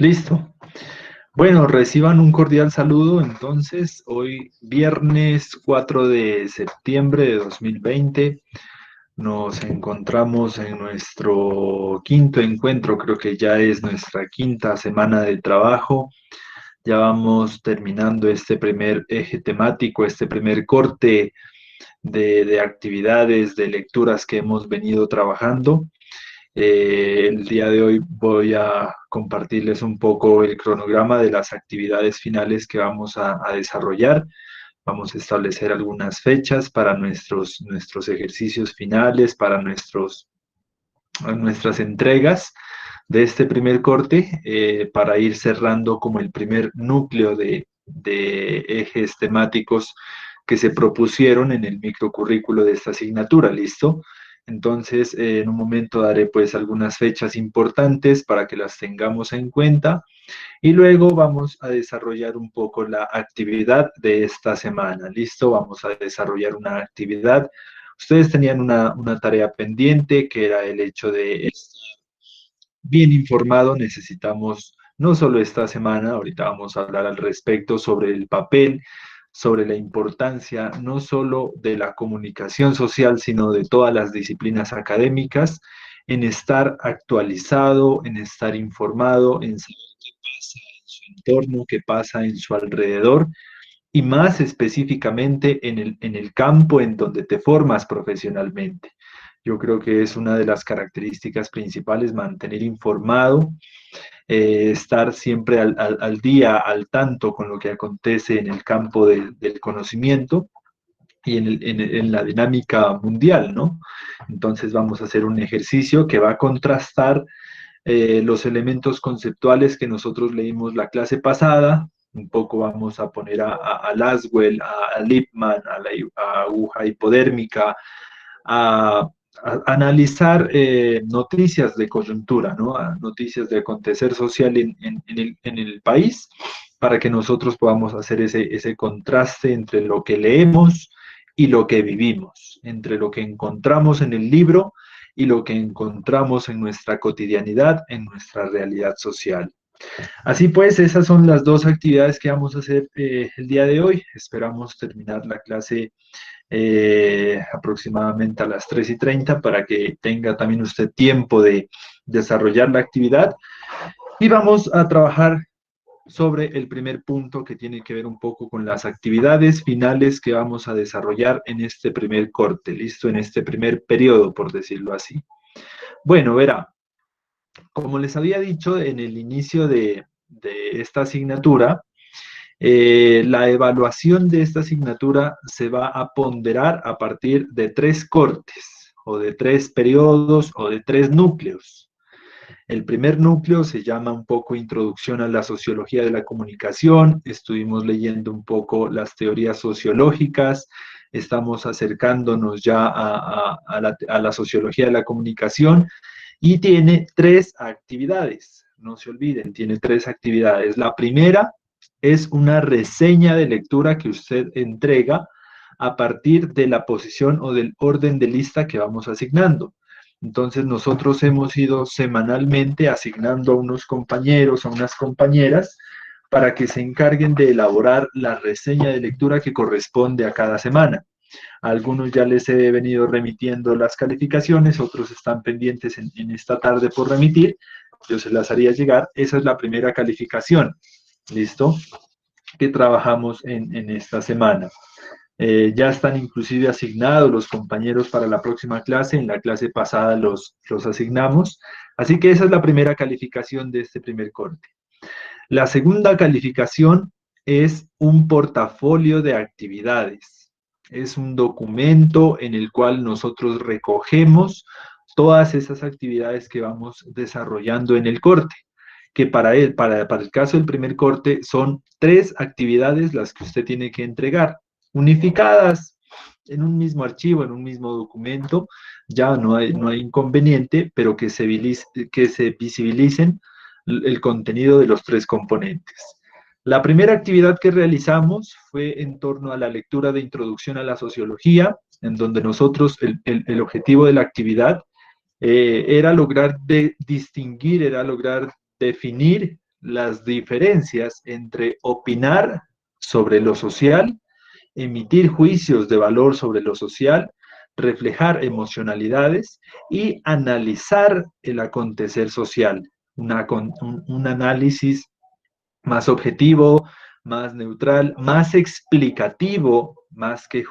Listo. Bueno, reciban un cordial saludo. Entonces, hoy viernes 4 de septiembre de 2020 nos encontramos en nuestro quinto encuentro, creo que ya es nuestra quinta semana de trabajo. Ya vamos terminando este primer eje temático, este primer corte de actividades, de lecturas que hemos venido trabajando. El día de hoy voy a compartirles un poco el cronograma de las actividades finales que vamos a desarrollar. Vamos a establecer algunas fechas para nuestros ejercicios finales, para nuestras entregas de este primer corte, para ir cerrando como el primer núcleo de ejes temáticos que se propusieron en el microcurrículo de esta asignatura. ¿Listo? Entonces, en un momento daré pues algunas fechas importantes para que las tengamos en cuenta y luego vamos a desarrollar un poco la actividad de esta semana. ¿Listo? Vamos a desarrollar una actividad. Ustedes tenían una tarea pendiente que era el hecho de estar bien informado. Necesitamos no solo esta semana, ahorita vamos a hablar al respecto sobre el papel, sobre la importancia no solo de la comunicación social, sino de todas las disciplinas académicas, en estar actualizado, en estar informado, en saber qué pasa en su entorno, qué pasa en su alrededor y más específicamente en el campo en donde te formas profesionalmente. Yo creo que es una de las características principales, mantener informado, estar siempre al día, al tanto con lo que acontece en el campo del conocimiento y en la dinámica mundial, ¿no? Entonces vamos a hacer un ejercicio que va a contrastar los elementos conceptuales que nosotros leímos la clase pasada. Un poco vamos a poner a Laswell, a Lippmann, a aguja hipodérmica, a, a analizar noticias de coyuntura, ¿no? A noticias de acontecer social en el país, para que nosotros podamos hacer ese contraste entre lo que leemos y lo que vivimos, entre lo que encontramos en el libro y lo que encontramos en nuestra cotidianidad, en nuestra realidad social. Así pues, esas son las dos actividades que vamos a hacer el día de hoy. Esperamos terminar la clase aproximadamente a las 3:30 para que tenga también usted tiempo de desarrollar la actividad. Y vamos a trabajar sobre el primer punto que tiene que ver un poco con las actividades finales que vamos a desarrollar en este primer corte, listo, en este primer periodo, por decirlo así. Bueno, verá, como les había dicho en el inicio de esta asignatura, la evaluación de esta asignatura se va a ponderar a partir de tres cortes, o de tres periodos, o de tres núcleos. El primer núcleo se llama un poco Introducción a la Sociología de la Comunicación. Estuvimos leyendo un poco las teorías sociológicas. Estamos acercándonos ya a la sociología de la comunicación y tiene tres actividades. No se olviden, tiene tres actividades. La primera es una reseña de lectura que usted entrega a partir de la posición o del orden de lista que vamos asignando. Entonces nosotros hemos ido semanalmente asignando a unos compañeros, a unas compañeras, para que se encarguen de elaborar la reseña de lectura que corresponde a cada semana. A algunos ya les he venido remitiendo las calificaciones, otros están pendientes en esta tarde por remitir. Yo se las haría llegar. Esa es la primera calificación. ¿Listo? Que trabajamos en esta semana. Ya están inclusive asignados los compañeros para la próxima clase. En la clase pasada los asignamos. Así que esa es la primera calificación de este primer corte. La segunda calificación es un portafolio de actividades. Es un documento en el cual nosotros recogemos todas esas actividades que vamos desarrollando en el corte, que para el caso del primer corte son tres actividades las que usted tiene que entregar, unificadas en un mismo archivo, en un mismo documento. Ya no hay inconveniente, pero que se visibilicen el contenido de los tres componentes. La primera actividad que realizamos fue en torno a la lectura de introducción a la sociología, en donde nosotros, el objetivo de la actividad era lograr distinguir, era lograr definir las diferencias entre opinar sobre lo social, emitir juicios de valor sobre lo social, reflejar emocionalidades y analizar el acontecer social. Un análisis más objetivo, más neutral, más explicativo, más que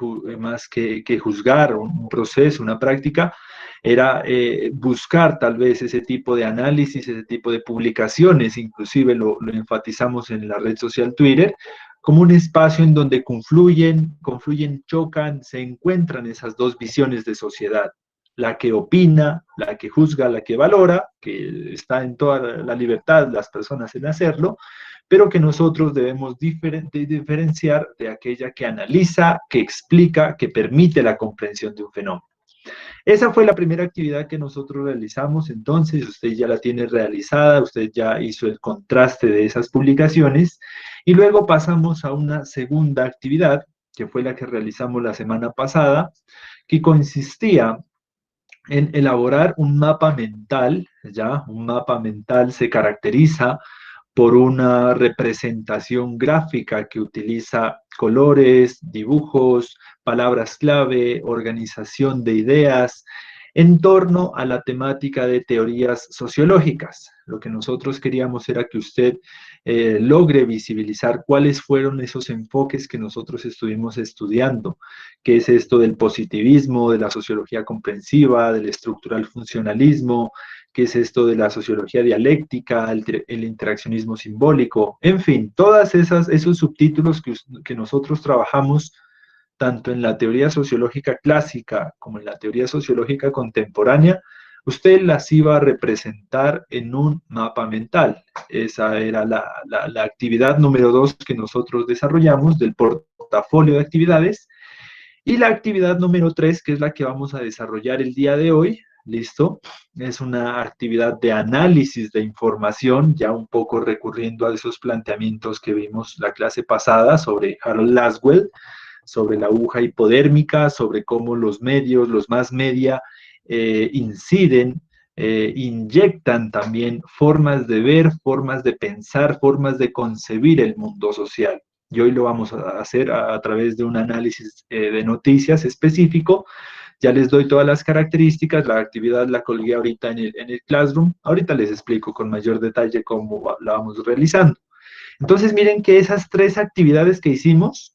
juzgar un proceso, una práctica, era buscar tal vez ese tipo de análisis, ese tipo de publicaciones, inclusive lo enfatizamos en la red social Twitter, como un espacio en donde confluyen, chocan, se encuentran esas dos visiones de sociedad, la que opina, la que juzga, la que valora, que está en toda la libertad las personas en hacerlo, pero que nosotros debemos diferenciar de aquella que analiza, que explica, que permite la comprensión de un fenómeno. Esa fue la primera actividad que nosotros realizamos, entonces usted ya la tiene realizada, usted ya hizo el contraste de esas publicaciones y luego pasamos a una segunda actividad, que fue la que realizamos la semana pasada, que consistía en elaborar un mapa mental, ¿ya? Un mapa mental se caracteriza por una representación gráfica que utiliza colores, dibujos, palabras clave, organización de ideas en torno a la temática de teorías sociológicas. Lo que nosotros queríamos era que usted logre visibilizar cuáles fueron esos enfoques que nosotros estuvimos estudiando, qué es esto del positivismo, de la sociología comprensiva, del estructural funcionalismo, qué es esto de la sociología dialéctica, el interaccionismo simbólico, en fin, todos esos subtítulos que nosotros trabajamos tanto en la teoría sociológica clásica como en la teoría sociológica contemporánea, usted las iba a representar en un mapa mental. Esa era la actividad número 2 que nosotros desarrollamos del portafolio de actividades. Y la actividad número 3, que es la que vamos a desarrollar el día de hoy, ¿listo? Es una actividad de análisis de información, ya un poco recurriendo a esos planteamientos que vimos la clase pasada sobre Harold Laswell, sobre la aguja hipodérmica, sobre cómo los medios, los más media, inciden, inyectan también formas de ver, formas de pensar, formas de concebir el mundo social. Y hoy lo vamos a hacer a través de un análisis de noticias específico. Ya les doy todas las características, la actividad la colgué ahorita en el Classroom. Ahorita les explico con mayor detalle cómo la vamos realizando. Entonces miren que esas tres actividades que hicimos,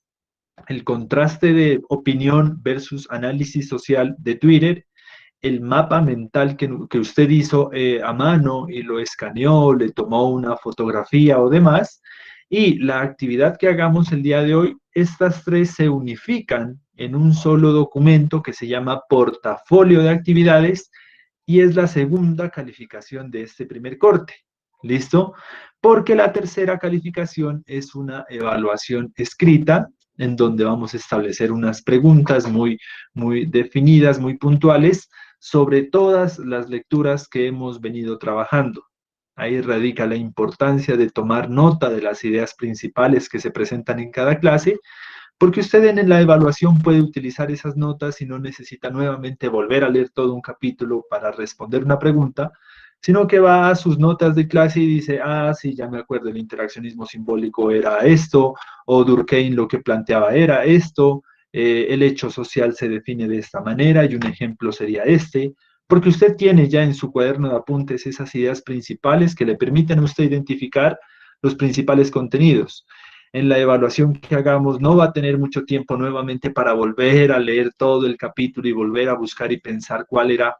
el contraste de opinión versus análisis social de Twitter, el mapa mental que usted hizo a mano y lo escaneó, le tomó una fotografía o demás, y la actividad que hagamos el día de hoy, estas tres se unifican en un solo documento que se llama portafolio de actividades y es la segunda calificación de este primer corte. ¿Listo? Porque la tercera calificación es una evaluación escrita en donde vamos a establecer unas preguntas muy definidas, muy puntuales sobre todas las lecturas que hemos venido trabajando. Ahí radica la importancia de tomar nota de las ideas principales que se presentan en cada clase, porque usted en la evaluación puede utilizar esas notas y no necesita nuevamente volver a leer todo un capítulo para responder una pregunta, sino que va a sus notas de clase y dice, ah, sí, ya me acuerdo, el interaccionismo simbólico era esto, o Durkheim lo que planteaba era esto, el hecho social se define de esta manera y un ejemplo sería este, porque usted tiene ya en su cuaderno de apuntes esas ideas principales que le permiten a usted identificar los principales contenidos. En la evaluación que hagamos no va a tener mucho tiempo nuevamente para volver a leer todo el capítulo y volver a buscar y pensar cuál era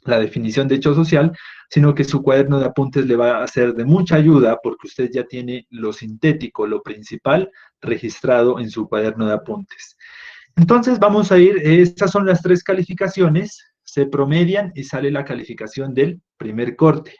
la definición de hecho social, sino que su cuaderno de apuntes le va a ser de mucha ayuda porque usted ya tiene lo sintético, lo principal, registrado en su cuaderno de apuntes. Entonces vamos a ir, estas son las tres calificaciones, se promedian y sale la calificación del primer corte.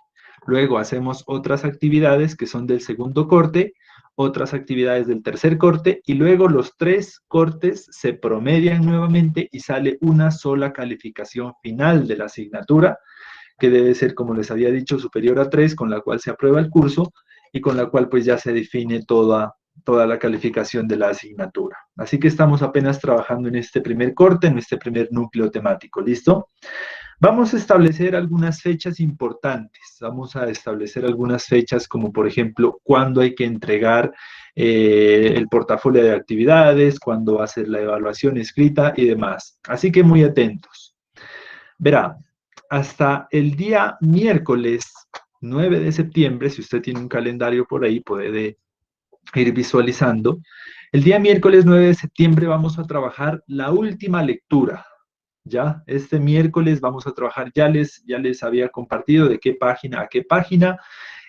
Luego hacemos otras actividades que son del segundo corte, otras actividades del tercer corte y luego los tres cortes se promedian nuevamente y sale una sola calificación final de la asignatura, que debe ser, como les había dicho, superior a 3, con la cual se aprueba el curso y con la cual pues ya se define toda la calificación de la asignatura. Así que estamos apenas trabajando en este primer corte, en este primer núcleo temático, ¿listo? Vamos a establecer algunas fechas importantes. Vamos a establecer algunas fechas como, por ejemplo, cuándo hay que entregar el portafolio de actividades, cuándo va a ser la evaluación escrita y demás. Así que muy atentos. Verá, hasta el día miércoles 9 de septiembre, si usted tiene un calendario por ahí, puede ir visualizando. El día miércoles 9 de septiembre vamos a trabajar la última lectura. Ya, este miércoles vamos a trabajar, ya les había compartido de qué página a qué página.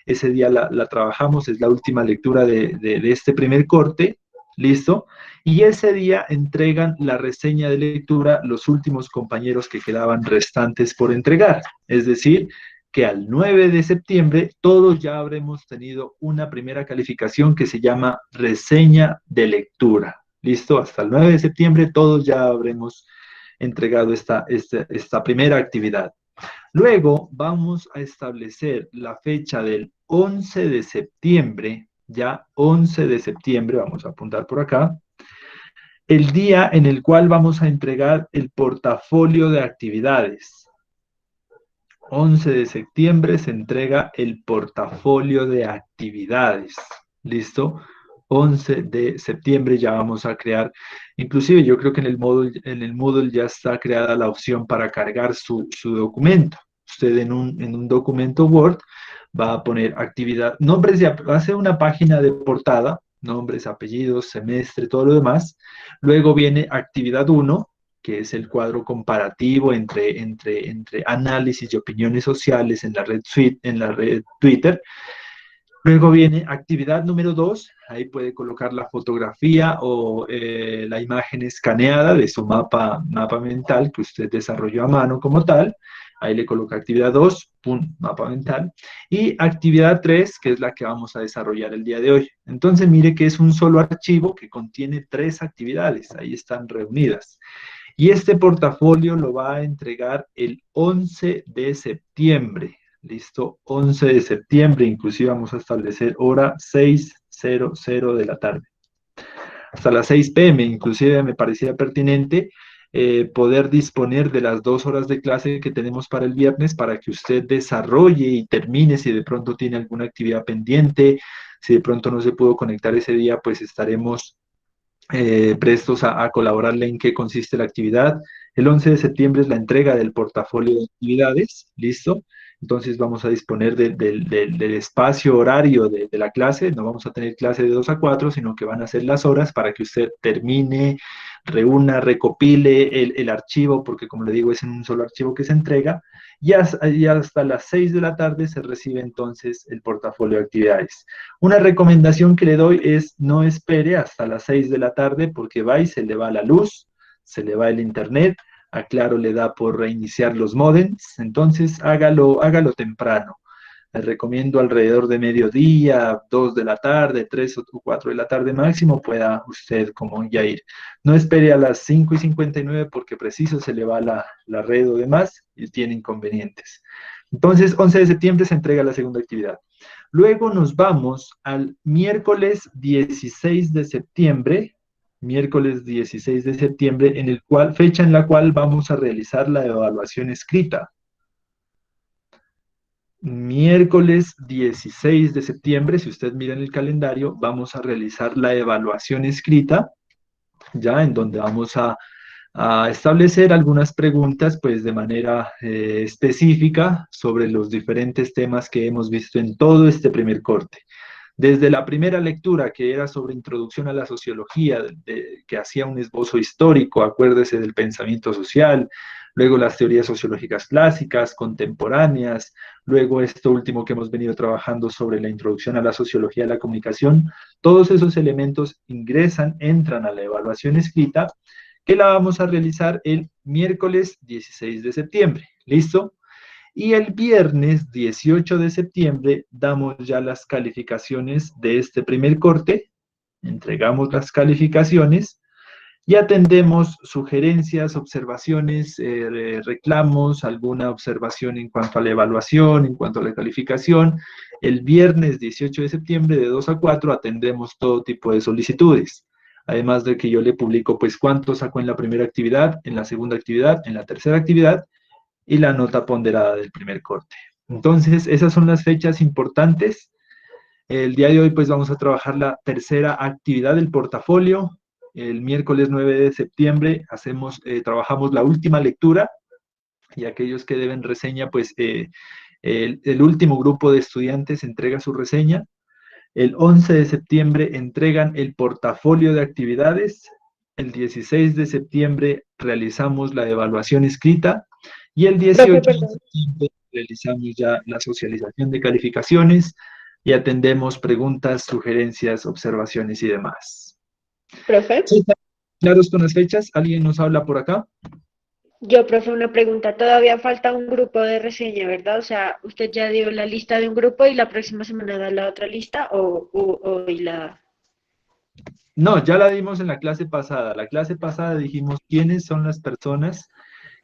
Ese día la trabajamos, es la última lectura de este primer corte, ¿listo? Y ese día entregan la reseña de lectura los últimos compañeros que quedaban restantes por entregar. Es decir, que al 9 de septiembre todos ya habremos tenido una primera calificación que se llama reseña de lectura. ¿Listo? Hasta el 9 de septiembre todos ya habremos entregado esta primera actividad. Luego vamos a establecer la fecha del 11 de septiembre, ya 11 de septiembre, vamos a apuntar por acá, el día en el cual vamos a entregar el portafolio de actividades. 11 de septiembre se entrega el portafolio de actividades. ¿Listo? 11 de septiembre ya vamos a crear, inclusive yo creo que en el Moodle ya está creada la opción para cargar su documento. Usted en un documento Word va a poner actividad, nombres de, hace una página de portada, nombres, apellidos, semestre, todo lo demás. Luego viene actividad 1, que es el cuadro comparativo entre análisis y opiniones sociales en la red Twitter. Luego viene actividad número 2, ahí puede colocar la fotografía o la imagen escaneada de su mapa mental que usted desarrolló a mano como tal. Ahí le coloca actividad 2, pum, mapa mental. Y actividad 3, que es la que vamos a desarrollar el día de hoy. Entonces mire que es un solo archivo que contiene 3 actividades, ahí están reunidas. Y este portafolio lo va a entregar el 11 de septiembre. Listo, 11 de septiembre, inclusive vamos a establecer hora 6:00 de la tarde. Hasta las 6 p.m., inclusive me parecía pertinente poder disponer de las 2 horas de clase que tenemos para el viernes para que usted desarrolle y termine si de pronto tiene alguna actividad pendiente, si de pronto no se pudo conectar ese día, pues estaremos prestos a colaborarle en qué consiste la actividad. El 11 de septiembre es la entrega del portafolio de actividades, ¿listo? Entonces vamos a disponer del espacio horario de la clase, no vamos a tener clase de 2 a 4, sino que van a ser las horas para que usted termine, reúna, recopile el archivo, porque como le digo, es en un solo archivo que se entrega, y hasta las 6 de la tarde se recibe entonces el portafolio de actividades. Una recomendación que le doy es no espere hasta las 6 de la tarde porque va y se le va la luz, se le va el internet, a Claro le da por reiniciar los módems, entonces hágalo temprano. Les recomiendo alrededor de mediodía, 2 de la tarde, 3 o 4 de la tarde máximo, pueda usted como ya ir. No espere a las 5:59 porque preciso se le va la red o demás y tiene inconvenientes. Entonces, 11 de septiembre se entrega la segunda actividad. Luego nos vamos al miércoles 16 de septiembre, fecha en la cual vamos a realizar la evaluación escrita. Miércoles 16 de septiembre, si usted mira en el calendario, vamos a realizar la evaluación escrita, ya en donde vamos a establecer algunas preguntas, pues de manera específica sobre los diferentes temas que hemos visto en todo este primer corte. Desde la primera lectura, que era sobre introducción a la sociología, que hacía un esbozo histórico, acuérdese del pensamiento social, luego las teorías sociológicas clásicas, contemporáneas, luego esto último que hemos venido trabajando sobre la introducción a la sociología de la comunicación, todos esos elementos entran a la evaluación escrita, que la vamos a realizar el miércoles 16 de septiembre. ¿Listo? Y el viernes 18 de septiembre damos ya las calificaciones de este primer corte, entregamos las calificaciones y atendemos sugerencias, observaciones, reclamos, alguna observación en cuanto a la evaluación, en cuanto a la calificación. El viernes 18 de septiembre de 2 a 4 atendemos todo tipo de solicitudes. Además de que yo le publico pues cuánto sacó en la primera actividad, en la segunda actividad, en la tercera actividad, y la nota ponderada del primer corte. Entonces, esas son las fechas importantes. El día de hoy, pues vamos a trabajar la tercera actividad del portafolio. El miércoles 9 de septiembre trabajamos la última lectura y aquellos que deben reseña, pues el último grupo de estudiantes entrega su reseña. El 11 de septiembre entregan el portafolio de actividades. El 16 de septiembre realizamos la evaluación escrita y el Profe, 18 de perdón. septiembre realizamos ya la socialización de calificaciones y atendemos preguntas, sugerencias, observaciones y demás. Profe, ¿Sí están claros con las fechas? ¿Alguien nos habla por acá? profe, una pregunta. Todavía falta un grupo de reseña, ¿verdad? O sea, ¿usted ya dio la lista de un grupo y la próxima semana da la otra lista o hoy la... No, ya la dimos en la clase pasada. La clase pasada dijimos quiénes son las personas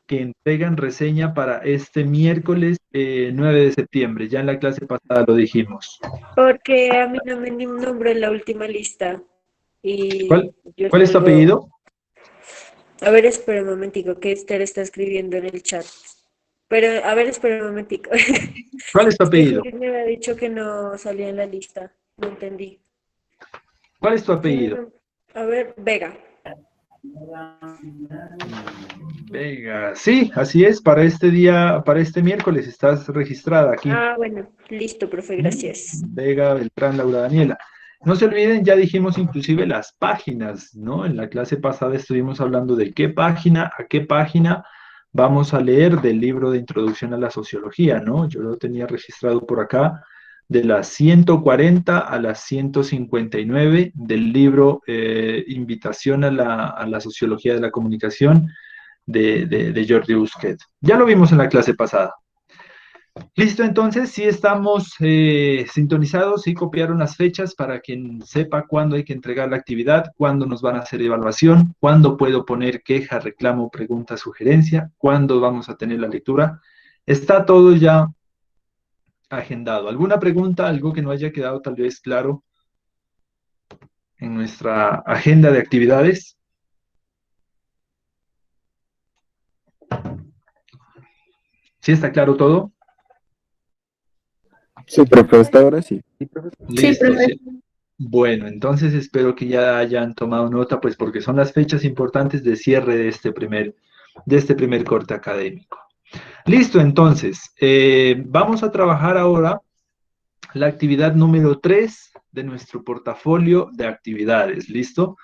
que entregan reseña para este miércoles 9 de septiembre. Ya en la clase pasada lo dijimos. Porque a mí no me nombró en la última lista y ¿Cuál, yo cuál es tu tengo... apellido? A ver, espera un momentico, que Esther está escribiendo en el chat. Pero, a ver, espera un momentico. ¿Cuál es tu Es que apellido? Juli me había dicho que no salía en la lista. No entendí. ¿Cuál es tu Tiene apellido? nom- A ver, Vega. Vega. Sí, así es. Para este día, para este miércoles estás registrada aquí. Ah, bueno, listo, profe, gracias. Vega, Beltrán, Laura Daniela. No se olviden, ya dijimos inclusive las páginas, ¿no? En la clase pasada estuvimos hablando de qué página vamos a leer del libro de Introducción a la Sociología, ¿no? Yo lo tenía registrado por acá, de las 140 a las 159 del libro Invitación a la Sociología de la Comunicación de Jordi Busquet. Ya lo vimos en la clase pasada. Listo, entonces, sí estamos sintonizados, sí copiaron las fechas para quien sepa cuándo hay que entregar la actividad, cuándo nos van a hacer evaluación, cuándo puedo poner queja, reclamo, pregunta, sugerencia, cuándo vamos a tener la lectura. Está todo ya agendado. ¿Alguna pregunta, algo que no haya quedado tal vez claro en nuestra agenda de actividades? ¿Sí está claro todo? Sí, profe, hasta ahora sí. Sí, Listo, profe. sí. Bueno, entonces espero que ya hayan tomado nota, pues porque son las fechas importantes de cierre de este primer corte académico. Listo, entonces, vamos a trabajar ahora la actividad número 3 de nuestro portafolio de actividades. ¿Listo?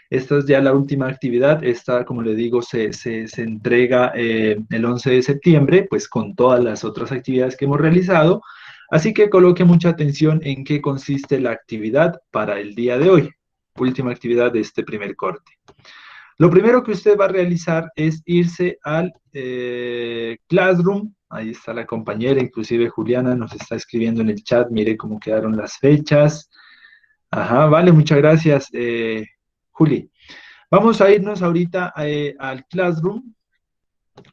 Esta es ya la última actividad. Esta, como le digo, se entrega el 11 de septiembre, pues con todas las otras actividades que hemos realizado. Así que coloque mucha atención en qué consiste la actividad para el día de hoy. Última actividad de este primer corte. Lo primero que usted va a realizar es irse al Classroom. Ahí está la compañera, inclusive Juliana nos está escribiendo en el chat. Mire cómo quedaron las fechas. Ajá, vale, muchas gracias, Juli. Vamos a irnos ahorita al Classroom.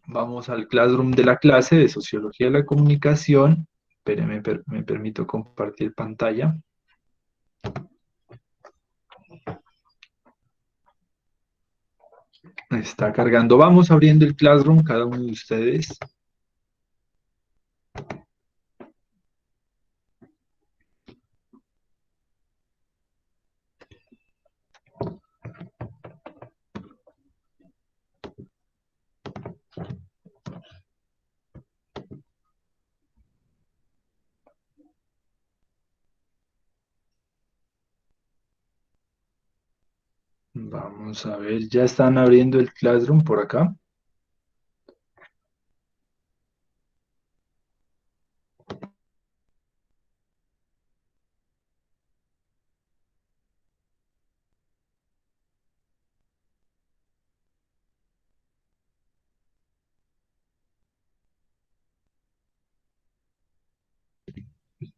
Vamos al Classroom de la clase de Sociología de la Comunicación. Espérenme, me permito compartir pantalla. Está cargando. Vamos abriendo el Classroom, cada uno de ustedes. Vamos a ver, ya están abriendo el Classroom por acá.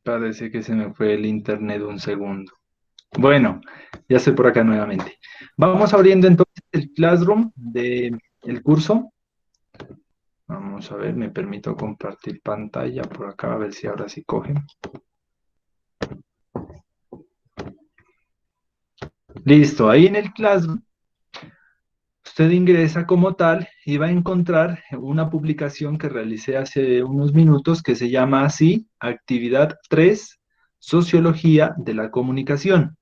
Parece que se me fue el internet un segundo. Bueno, ya estoy por acá nuevamente. Vamos abriendo entonces el Classroom del curso. Vamos a ver, me permito compartir pantalla por acá, a ver si ahora sí coge. Listo, ahí en el Classroom usted ingresa como tal y va a encontrar una publicación que realicé hace unos minutos que se llama así, Actividad 3, Sociología de la Comunicación.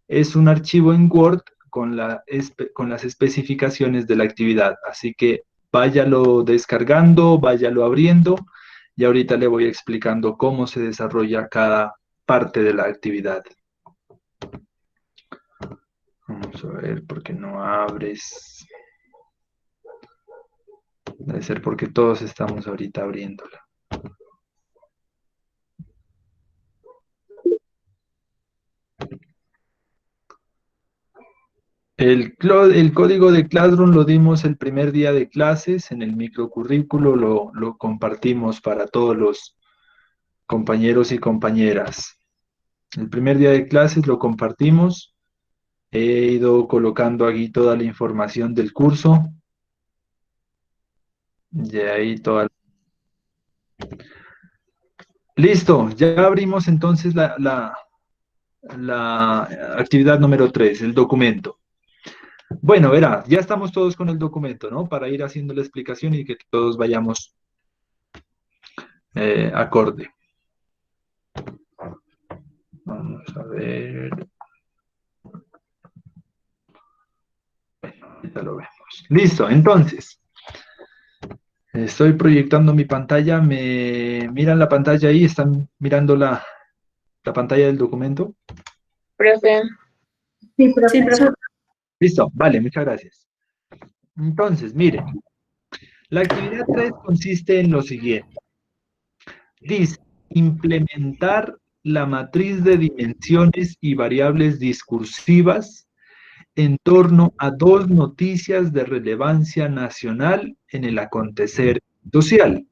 Es un archivo en Word con las especificaciones de la actividad, así que váyalo descargando, váyalo abriendo y ahorita le voy explicando cómo se desarrolla cada parte de la actividad. Vamos a ver, ¿por qué no abres? Debe ser porque todos estamos ahorita abriéndola. El código de Classroom lo dimos el primer día de clases, en el microcurrículo lo compartimos para todos los compañeros y compañeras. El primer día de clases lo compartimos, he ido colocando aquí toda la información del curso, y ahí toda. Listo, ya abrimos entonces la actividad número 3, el documento. Bueno, verá, ya estamos todos con el documento, ¿no? Para ir haciendo la explicación y que todos vayamos acorde. Vamos a ver. Bueno, ahorita lo vemos. Listo, entonces. Estoy proyectando mi pantalla. ¿Me miran la pantalla ahí? ¿Están mirando la pantalla del documento? Profe. Sí, profesor. Listo, vale, muchas gracias. Entonces, miren. La actividad 3 consiste en lo siguiente. Dice, implementar la matriz de dimensiones y variables discursivas en torno a dos noticias de relevancia nacional en el acontecer social.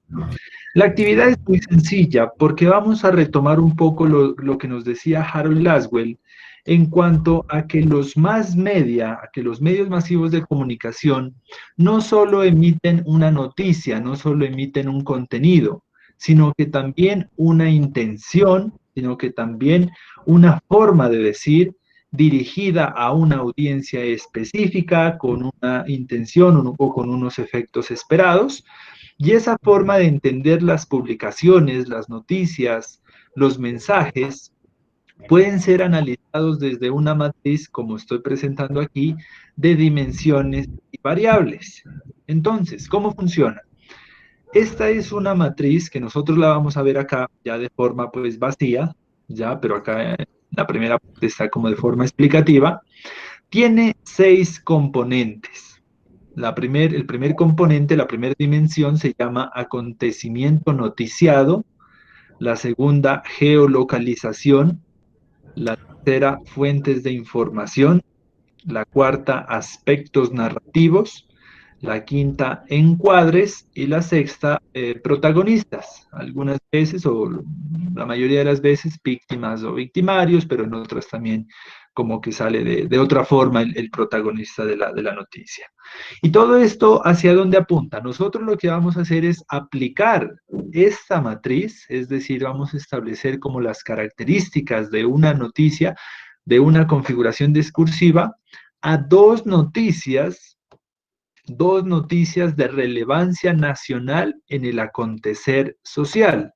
La actividad es muy sencilla porque vamos a retomar un poco lo que nos decía Harold Laswell en cuanto a que los medios masivos de comunicación no solo emiten una noticia, no solo emiten un contenido, sino que también una intención, sino que también una forma de decir dirigida a una audiencia específica, con una intención o con unos efectos esperados, y esa forma de entender las publicaciones, las noticias, los mensajes, pueden ser analizados desde una matriz, como estoy presentando aquí, de dimensiones y variables. Entonces, ¿cómo funciona? Esta es una matriz que nosotros la vamos a ver acá ya de forma pues vacía, ya, pero acá la primera parte está como de forma explicativa. Tiene 6 componentes. El primer componente, la primera dimensión se llama acontecimiento noticiado, la segunda geolocalización, la tercera fuentes de información, la cuarta aspectos narrativos, la quinta encuadres y la sexta protagonistas, algunas veces o la mayoría de las veces víctimas o victimarios, pero en otras también como que sale de otra forma el protagonista de la noticia. Y todo esto, ¿hacia dónde apunta? Nosotros lo que vamos a hacer es aplicar esta matriz, es decir, vamos a establecer como las características de una noticia, de una configuración discursiva, a dos noticias de relevancia nacional en el acontecer social.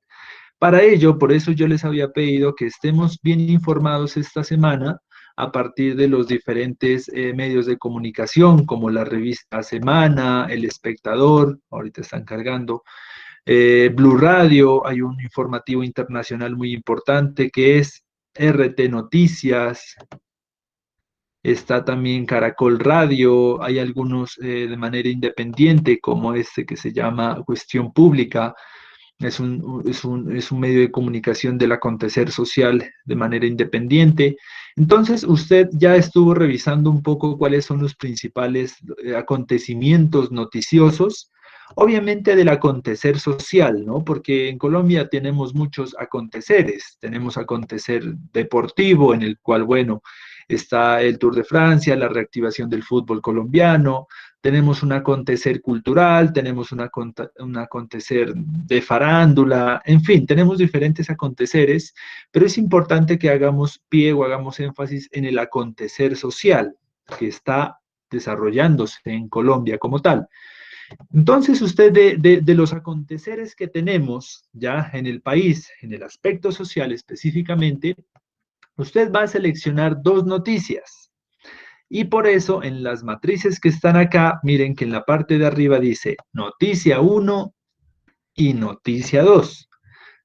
Para ello, por eso yo les había pedido que estemos bien informados esta semana a partir de los diferentes medios de comunicación, como la revista Semana, El Espectador, ahorita están cargando, Blue Radio, hay un informativo internacional muy importante que es RT Noticias, está también Caracol Radio, hay algunos de manera independiente, como este que se llama Cuestión Pública, es un medio de comunicación del acontecer social de manera independiente. Entonces, usted ya estuvo revisando un poco cuáles son los principales acontecimientos noticiosos, obviamente del acontecer social, ¿no? Porque en Colombia tenemos muchos aconteceres. Tenemos acontecer deportivo, en el cual, bueno, está el Tour de Francia, la reactivación del fútbol colombiano, tenemos un acontecer cultural, tenemos un acontecer de farándula, en fin, tenemos diferentes aconteceres, pero es importante que hagamos pie o hagamos énfasis en el acontecer social, que está desarrollándose en Colombia como tal. Entonces, usted de los aconteceres que tenemos ya en el país, en el aspecto social específicamente, usted va a seleccionar dos noticias. Y por eso, en las matrices que están acá, miren que en la parte de arriba dice noticia 1 y noticia 2.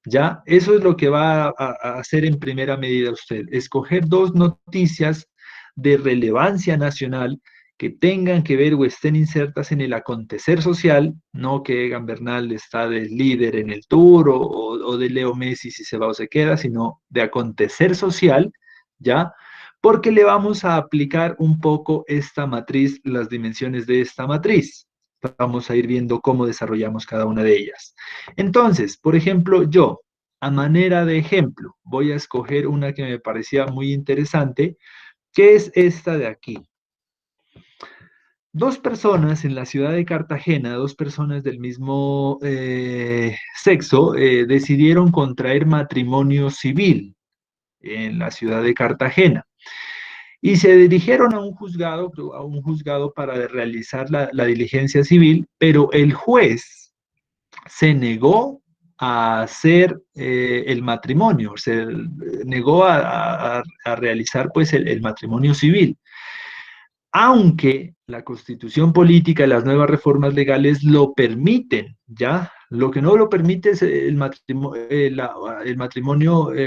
¿Ya? Eso es lo que va a hacer en primera medida usted, escoger dos noticias de relevancia nacional que tengan que ver o estén insertas en el acontecer social, no que Egan Bernal está de líder en el Tour o de Leo Messi si se va o se queda, sino de acontecer social, ¿ya? Porque le vamos a aplicar un poco esta matriz, las dimensiones de esta matriz. Vamos a ir viendo cómo desarrollamos cada una de ellas. Entonces, por ejemplo, yo, a manera de ejemplo, voy a escoger una que me parecía muy interesante, que es esta de aquí. Dos personas en la ciudad de Cartagena, dos personas del mismo sexo, decidieron contraer matrimonio civil en la ciudad de Cartagena. Y se dirigieron a un juzgado para realizar la diligencia civil, pero el juez se negó a hacer el matrimonio, se negó a realizar pues el matrimonio civil. Aunque la Constitución política y las nuevas reformas legales lo permiten, ¿ya? Lo que no lo permite es el matrimonio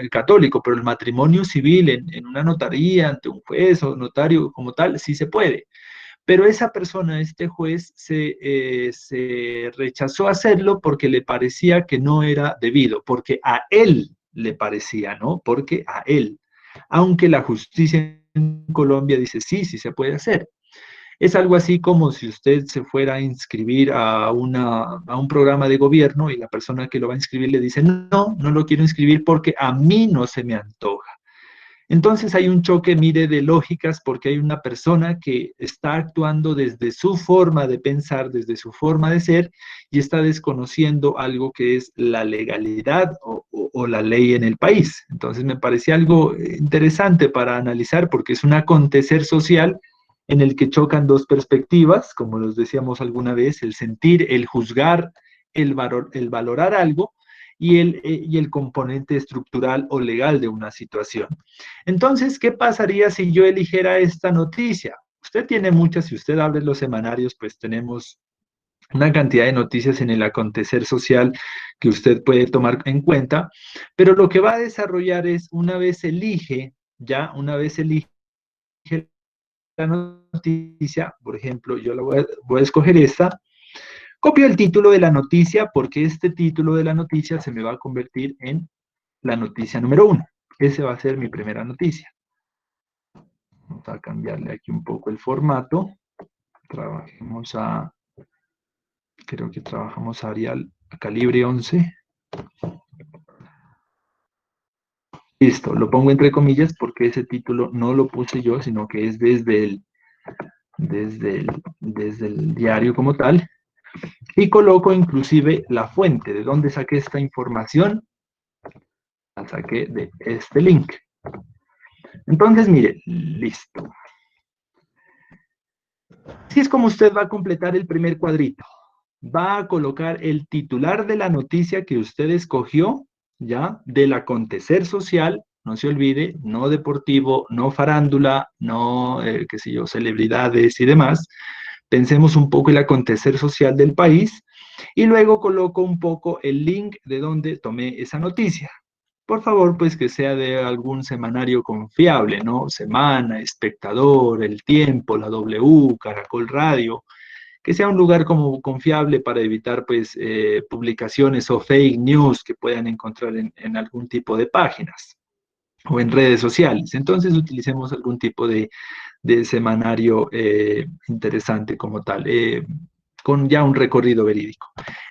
católico, pero el matrimonio civil en una notaría, ante un juez o notario como tal, sí se puede. Pero esa persona, este juez, se rechazó hacerlo porque le parecía que no era debido, porque a él le parecía, ¿no? Porque a él. Aunque la justicia en Colombia dice, sí, sí se puede hacer. Es algo así como si usted se fuera a inscribir a un programa de gobierno y la persona que lo va a inscribir le dice, no, no lo quiero inscribir porque a mí no se me antoja. Entonces hay un choque, mire, de lógicas porque hay una persona que está actuando desde su forma de pensar, desde su forma de ser y está desconociendo algo que es la legalidad o la ley en el país. Entonces me parecía algo interesante para analizar porque es un acontecer social en el que chocan dos perspectivas, como los decíamos alguna vez, el sentir, el juzgar, el valorar algo y el componente estructural o legal de una situación. Entonces, ¿qué pasaría si yo eligiera esta noticia? Usted tiene muchas, si usted abre los semanarios, pues tenemos una cantidad de noticias en el acontecer social que usted puede tomar en cuenta, pero lo que va a desarrollar es, una vez elige la noticia, por ejemplo, yo voy a escoger esta, copio el título de la noticia porque este título de la noticia se me va a convertir en la noticia número 1. Ese va a ser mi primera noticia. Vamos a cambiarle aquí un poco el formato. Creo que trabajamos Arial a calibre 11. Listo, lo pongo entre comillas porque ese título no lo puse yo, sino que es desde el diario como tal. Y coloco inclusive la fuente, de dónde saqué esta información. La saqué de este link. Entonces, mire, listo. Así es como usted va a completar el primer cuadrito. Va a colocar el titular de la noticia que usted escogió, ¿ya? Del acontecer social, no se olvide, no deportivo, no farándula, no, qué sé yo, celebridades y demás. Pensemos un poco el acontecer social del país y luego coloco un poco el link de donde tomé esa noticia. Por favor, pues que sea de algún semanario confiable, ¿no? Semana, Espectador, El Tiempo, la W, Caracol Radio, que sea un lugar como confiable para evitar, pues, publicaciones o fake news que puedan encontrar en algún tipo de páginas o en redes sociales. Entonces, utilicemos algún tipo de semanario interesante como tal, con ya un recorrido verídico.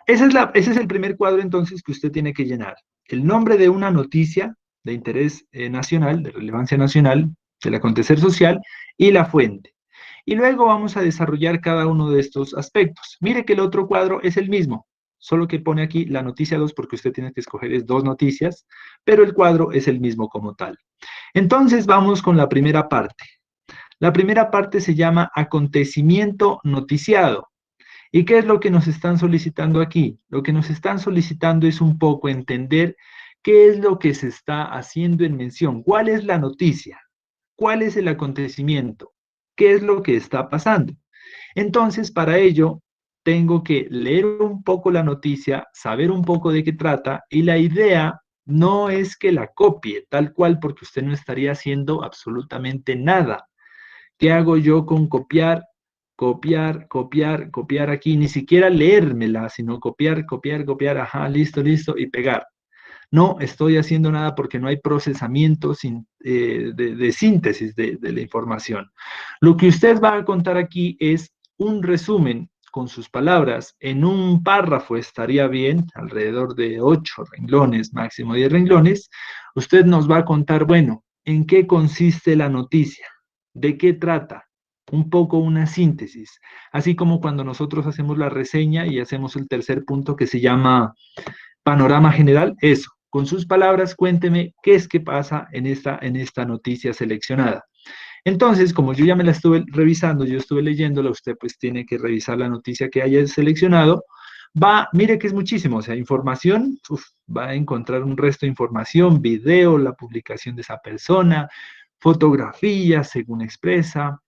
Ese es el primer cuadro entonces que usted tiene que llenar. El nombre de una noticia de interés nacional, de relevancia nacional, del acontecer social y la fuente. Y luego vamos a desarrollar cada uno de estos aspectos. Mire que el otro cuadro es el mismo, solo que pone aquí la noticia 2 porque usted tiene que escoger es dos noticias, pero el cuadro es el mismo como tal. Entonces vamos con la primera parte. La primera parte se llama acontecimiento noticiado. ¿Y qué es lo que nos están solicitando aquí? Lo que nos están solicitando es un poco entender qué es lo que se está haciendo en mención, cuál es la noticia, cuál es el acontecimiento, qué es lo que está pasando. Entonces, para ello, tengo que leer un poco la noticia, saber un poco de qué trata, y la idea no es que la copie tal cual, porque usted no estaría haciendo absolutamente nada. ¿Qué hago yo con copiar, copiar, copiar, copiar aquí? Ni siquiera leérmela, sino copiar, copiar, copiar, ajá, listo, listo, y pegar. No estoy haciendo nada porque no hay procesamiento de síntesis de la información. Lo que usted va a contar aquí es un resumen con sus palabras. En un párrafo estaría bien, alrededor de 8 renglones, máximo 10 renglones. Usted nos va a contar, bueno, ¿en qué consiste la noticia? ¿De qué trata? Un poco una síntesis. Así como cuando nosotros hacemos la reseña y hacemos el tercer punto que se llama panorama general, eso. Con sus palabras, cuénteme qué es que pasa en esta noticia seleccionada. Entonces, como yo ya me la estuve revisando, yo estuve leyéndola, usted pues tiene que revisar la noticia que haya seleccionado. Mire que es muchísimo, o sea, información, va a encontrar un resto de información, video, la publicación de esa persona, fotografías según expresa,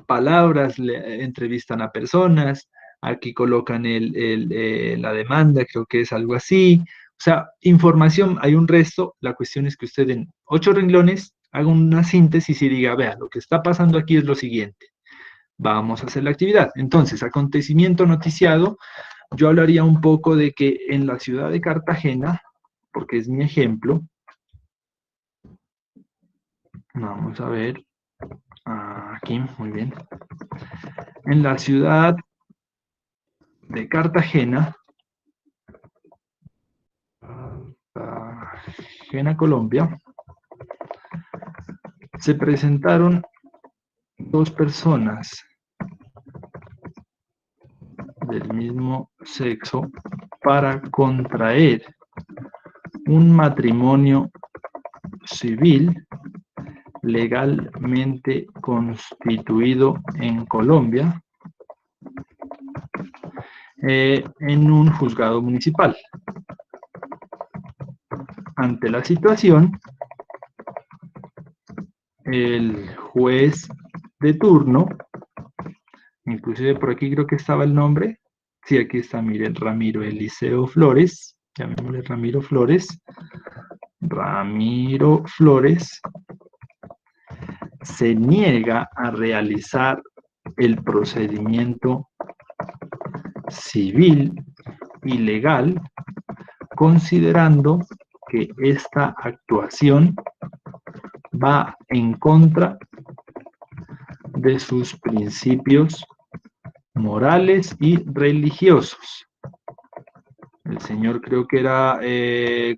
palabras, entrevistan a personas, aquí colocan la demanda, creo que es algo así. O sea, información, hay un resto, la cuestión es que usted en 8 renglones haga una síntesis y diga, vea, lo que está pasando aquí es lo siguiente. Vamos a hacer la actividad. Entonces, acontecimiento noticiado, yo hablaría un poco de que en la ciudad de Cartagena, porque es mi ejemplo, vamos a ver, aquí, muy bien. En la ciudad de Cartagena, Colombia, se presentaron dos personas del mismo sexo para contraer un matrimonio civil legalmente constituido en Colombia en un juzgado municipal. Ante la situación, el juez de turno, inclusive por aquí creo que estaba el nombre, sí, aquí está, miren, Ramiro Eliseo Flores, llamémosle Ramiro Flores, se niega a realizar el procedimiento civil y legal, considerando que esta actuación va en contra de sus principios morales y religiosos. El señor creo que era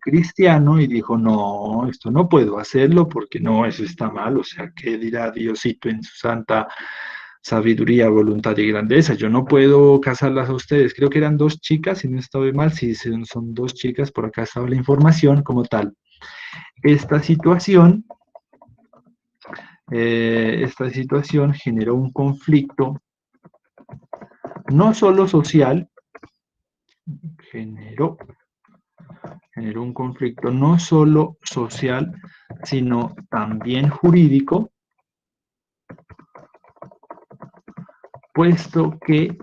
cristiano y dijo, no, esto no puedo hacerlo porque no, eso está mal, o sea, ¿qué dirá Diosito en su santa sabiduría, voluntad y grandeza? Yo no puedo casarlas a ustedes. Creo que eran dos chicas, si no estoy mal, si son dos chicas, por acá estaba la información como tal. Esta situación generó un conflicto no solo social, generó un conflicto no solo social, sino también jurídico, puesto que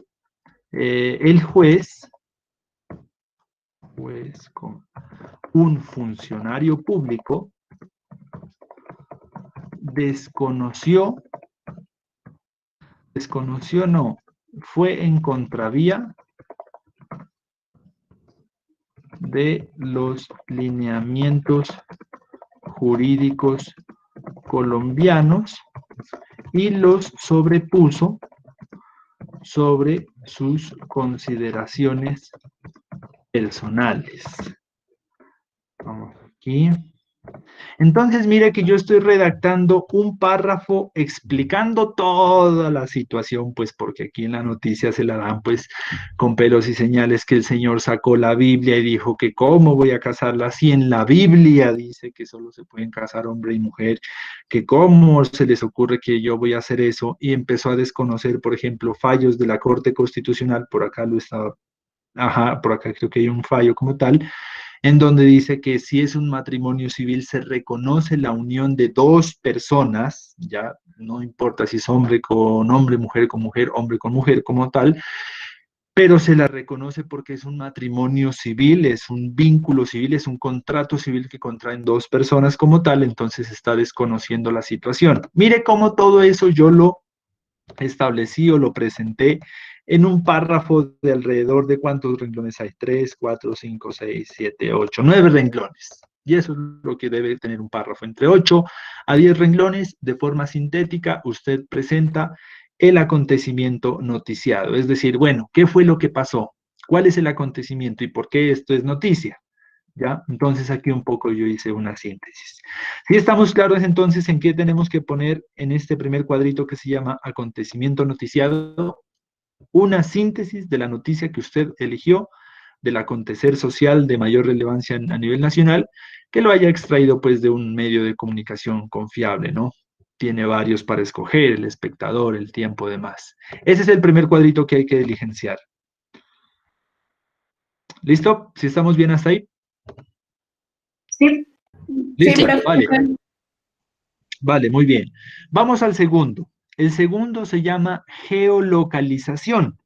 el juez, un funcionario público, fue en contravía de los lineamientos jurídicos colombianos y los sobrepuso sobre sus consideraciones personales. Vamos aquí. Entonces, mire que yo estoy redactando un párrafo explicando toda la situación, pues porque aquí en la noticia se la dan pues con pelos y señales que el Señor sacó la Biblia y dijo que cómo voy a casarla si en la Biblia dice que solo se pueden casar hombre y mujer, que cómo se les ocurre que yo voy a hacer eso, y empezó a desconocer, por ejemplo, fallos de la Corte Constitucional, por acá lo estaba, ajá, por acá creo que hay un fallo como tal, en donde dice que si es un matrimonio civil se reconoce la unión de dos personas, ya no importa si es hombre con mujer, hombre con mujer como tal, pero se la reconoce porque es un matrimonio civil, es un vínculo civil, es un contrato civil que contraen dos personas como tal, entonces está desconociendo la situación. Mire cómo todo eso yo lo establecí o lo presenté en un párrafo de alrededor de cuántos renglones hay, 3, 4, 5, 6, 7, 8, 9 renglones. Y eso es lo que debe tener un párrafo. Entre 8 a 10 renglones, de forma sintética, usted presenta el acontecimiento noticiado. Es decir, bueno, ¿qué fue lo que pasó? ¿Cuál es el acontecimiento y por qué esto es noticia? ¿Ya? Entonces aquí un poco yo hice una síntesis. Si estamos claros entonces en qué tenemos que poner en este primer cuadrito que se llama acontecimiento noticiado, una síntesis de la noticia que usted eligió, del acontecer social de mayor relevancia a nivel nacional, que lo haya extraído pues de un medio de comunicación confiable, ¿no? Tiene varios para escoger, el espectador, el tiempo, demás. Ese es el primer cuadrito que hay que diligenciar. ¿Listo? ¿Si estamos bien hasta ahí? Sí, Listo, vale. profe. Vale, muy bien. Vamos al segundo. El segundo se llama geolocalización.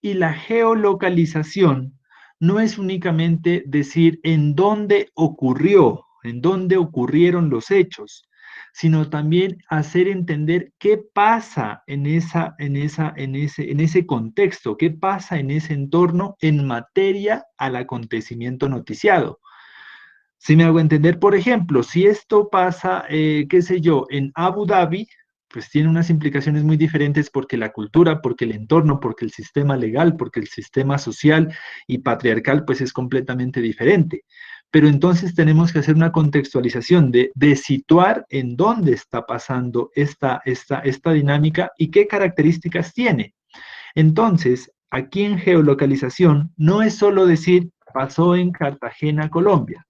Y la geolocalización no es únicamente decir en dónde ocurrió, en dónde ocurrieron los hechos, sino también hacer entender qué pasa en ese contexto, qué pasa en ese entorno en materia al acontecimiento noticiado. Si me hago entender, por ejemplo, si esto pasa, qué sé yo, en Abu Dhabi, pues tiene unas implicaciones muy diferentes porque la cultura, porque el entorno, porque el sistema legal, porque el sistema social y patriarcal, pues es completamente diferente. Pero entonces tenemos que hacer una contextualización de situar en dónde está pasando esta dinámica y qué características tiene. Entonces, aquí en geolocalización no es solo decir pasó en Cartagena, Colombia.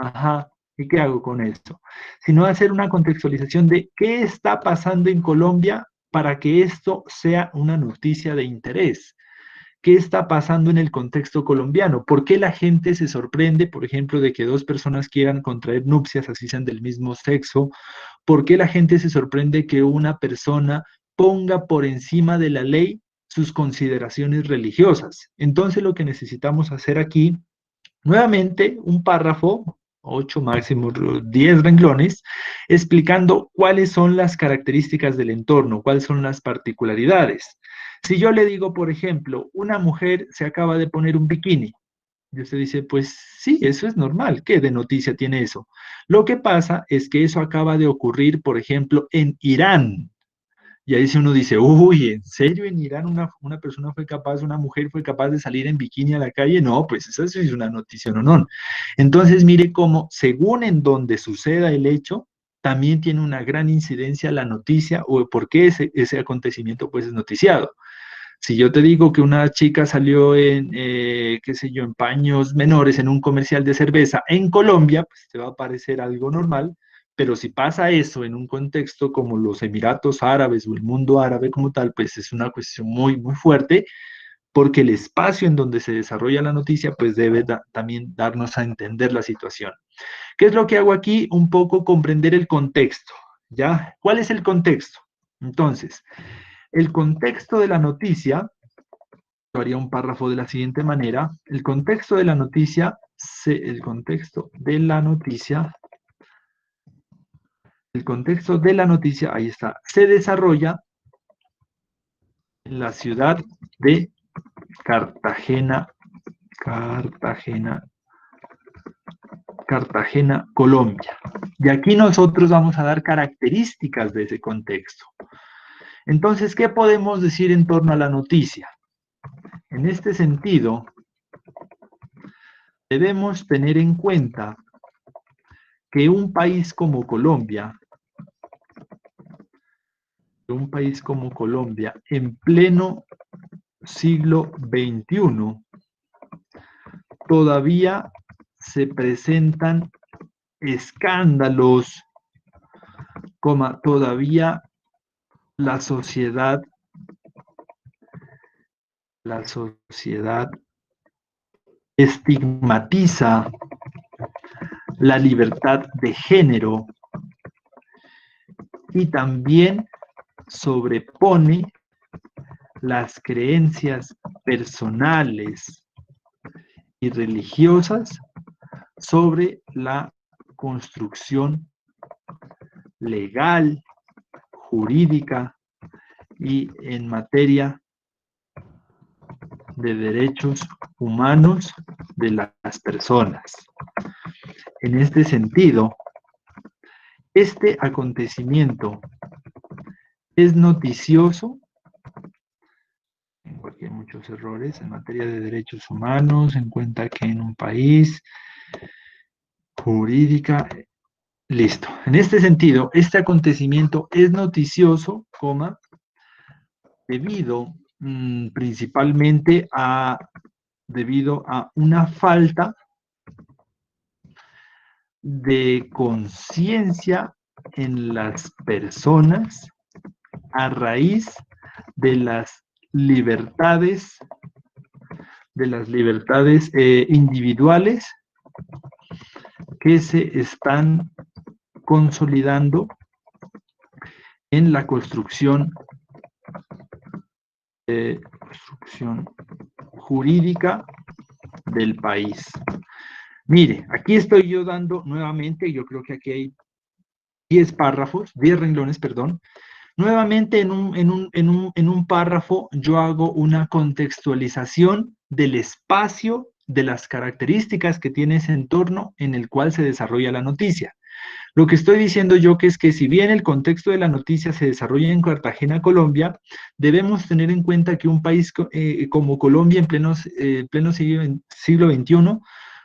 Ajá, ¿y qué hago con esto? Sino hacer una contextualización de qué está pasando en Colombia para que esto sea una noticia de interés. ¿Qué está pasando en el contexto colombiano? ¿Por qué la gente se sorprende, por ejemplo, de que dos personas quieran contraer nupcias, así sean del mismo sexo? ¿Por qué la gente se sorprende que una persona ponga por encima de la ley sus consideraciones religiosas? Entonces, lo que necesitamos hacer aquí, nuevamente, un párrafo, 8 máximo 10 renglones, explicando cuáles son las características del entorno, cuáles son las particularidades. Si yo le digo, por ejemplo, una mujer se acaba de poner un bikini, y usted dice, pues sí, eso es normal, ¿qué de noticia tiene eso? Lo que pasa es que eso acaba de ocurrir, por ejemplo, en Irán. Y ahí si uno dice, uy, ¿en serio en Irán una persona fue capaz, una mujer fue capaz de salir en bikini a la calle? No, pues eso sí es una noticia, no, no. Entonces mire cómo, según en donde suceda el hecho, también tiene una gran incidencia la noticia o por qué ese acontecimiento pues es noticiado. Si yo te digo que una chica salió en, qué sé yo, en paños menores en un comercial de cerveza en Colombia, pues te va a parecer algo normal, pero si pasa eso en un contexto como los Emiratos Árabes o el mundo árabe como tal, pues es una cuestión muy, muy fuerte, porque el espacio en donde se desarrolla la noticia, pues debe también darnos a entender la situación. ¿Qué es lo que hago aquí? Un poco comprender el contexto, ¿ya? ¿Cuál es el contexto? Entonces, el contexto de la noticia, yo haría un párrafo de la siguiente manera, el contexto de la noticia, ahí está, se desarrolla en la ciudad de Cartagena, Colombia. Y aquí nosotros vamos a dar características de ese contexto. Entonces, ¿qué podemos decir en torno a la noticia? En este sentido, debemos tener en cuenta que un país como Colombia, en pleno siglo XXI, todavía se presentan escándalos, todavía la sociedad estigmatiza la libertad de género y también sobrepone las creencias personales y religiosas sobre la construcción legal, jurídica y en materia de derechos humanos de las personas. En este sentido, este acontecimiento es noticioso, porque hay muchos errores en materia de derechos humanos, en cuenta que en un país, jurídica, listo. En este sentido, este acontecimiento es noticioso, debido principalmente debido a una falta de conciencia en las personas a raíz de las libertades individuales que se están consolidando en la construcción jurídica del país. Mire, aquí estoy yo dando nuevamente, yo creo que aquí hay 10 renglones, perdón. Nuevamente en un párrafo yo hago una contextualización del espacio, de las características que tiene ese entorno en el cual se desarrolla la noticia. Lo que estoy diciendo yo que es que si bien el contexto de la noticia se desarrolla en Cartagena, Colombia, debemos tener en cuenta que un país como Colombia en pleno siglo XXI,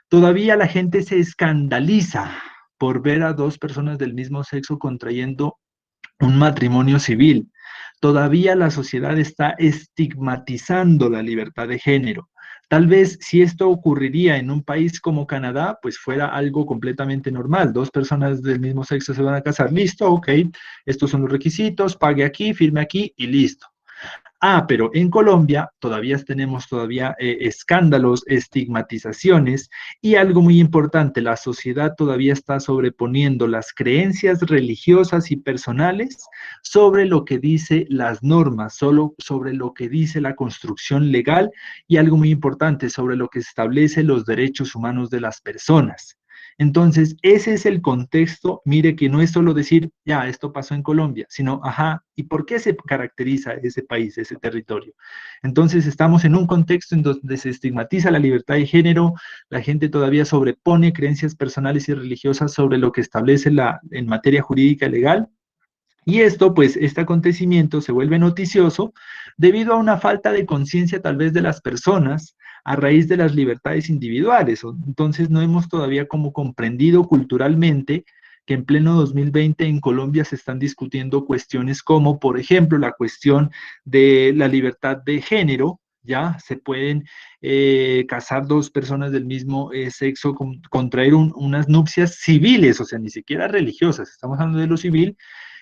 todavía la gente se escandaliza por ver a dos personas del mismo sexo contrayendo un matrimonio civil. Todavía la sociedad está estigmatizando la libertad de género. Tal vez si esto ocurriría en un país como Canadá, pues fuera algo completamente normal. Dos personas del mismo sexo se van a casar, listo, ok, estos son los requisitos, pague aquí, firme aquí y listo. Pero en Colombia todavía tenemos escándalos, estigmatizaciones y algo muy importante, la sociedad todavía está sobreponiendo las creencias religiosas y personales sobre lo que dice las normas, solo sobre lo que dice la construcción legal y algo muy importante, sobre lo que establece los derechos humanos de las personas. Entonces, ese es el contexto. Mire que no es solo decir, ya, esto pasó en Colombia, sino, ¿y por qué se caracteriza ese país, ese territorio? Entonces, estamos en un contexto en donde se estigmatiza la libertad de género, la gente todavía sobrepone creencias personales y religiosas sobre lo que establece en materia jurídica y legal. Y esto, pues, este acontecimiento se vuelve noticioso debido a una falta de conciencia tal vez de las personas a raíz de las libertades individuales. Entonces no hemos todavía como comprendido culturalmente que en pleno 2020 en Colombia se están discutiendo cuestiones como, por ejemplo, la cuestión de la libertad de género. Ya se pueden casar dos personas del mismo sexo, contraer unas nupcias civiles, o sea, ni siquiera religiosas, estamos hablando de lo civil.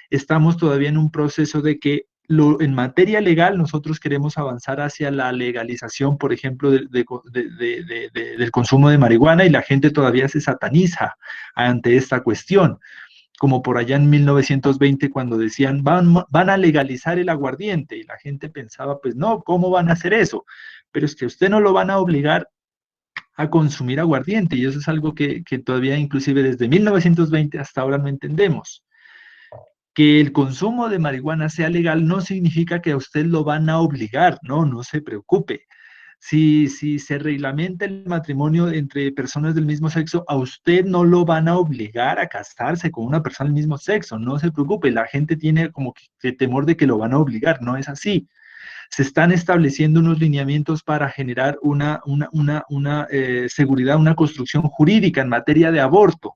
Estamos todavía en un proceso de que en materia legal nosotros queremos avanzar hacia la legalización, por ejemplo, del consumo de marihuana y la gente todavía se sataniza ante esta cuestión, como por allá en 1920 cuando decían van a legalizar el aguardiente y la gente pensaba, pues no, ¿cómo van a hacer eso? Pero es que usted no lo van a obligar a consumir aguardiente y eso es algo que todavía inclusive desde 1920 hasta ahora no entendemos. Que el consumo de marihuana sea legal no significa que a usted lo van a obligar, no se preocupe. Si se reglamenta el matrimonio entre personas del mismo sexo, a usted no lo van a obligar a casarse con una persona del mismo sexo, no se preocupe, la gente tiene como que temor de que lo van a obligar, no es así. Se están estableciendo unos lineamientos para generar una seguridad, una construcción jurídica en materia de aborto.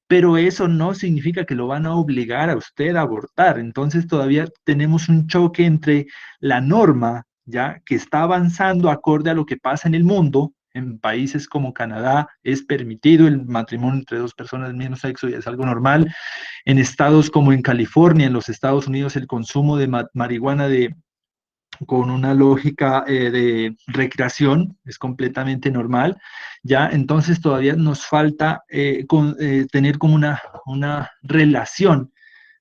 pero eso no significa que lo van a obligar a usted a abortar. Entonces todavía tenemos un choque entre la norma, ya que está avanzando acorde a lo que pasa en el mundo. En países como Canadá es permitido el matrimonio entre dos personas del mismo sexo y es algo normal. En estados como en California, en los Estados Unidos, el consumo de marihuana con una lógica de recreación, es completamente normal, ¿ya? Entonces todavía nos falta tener como una relación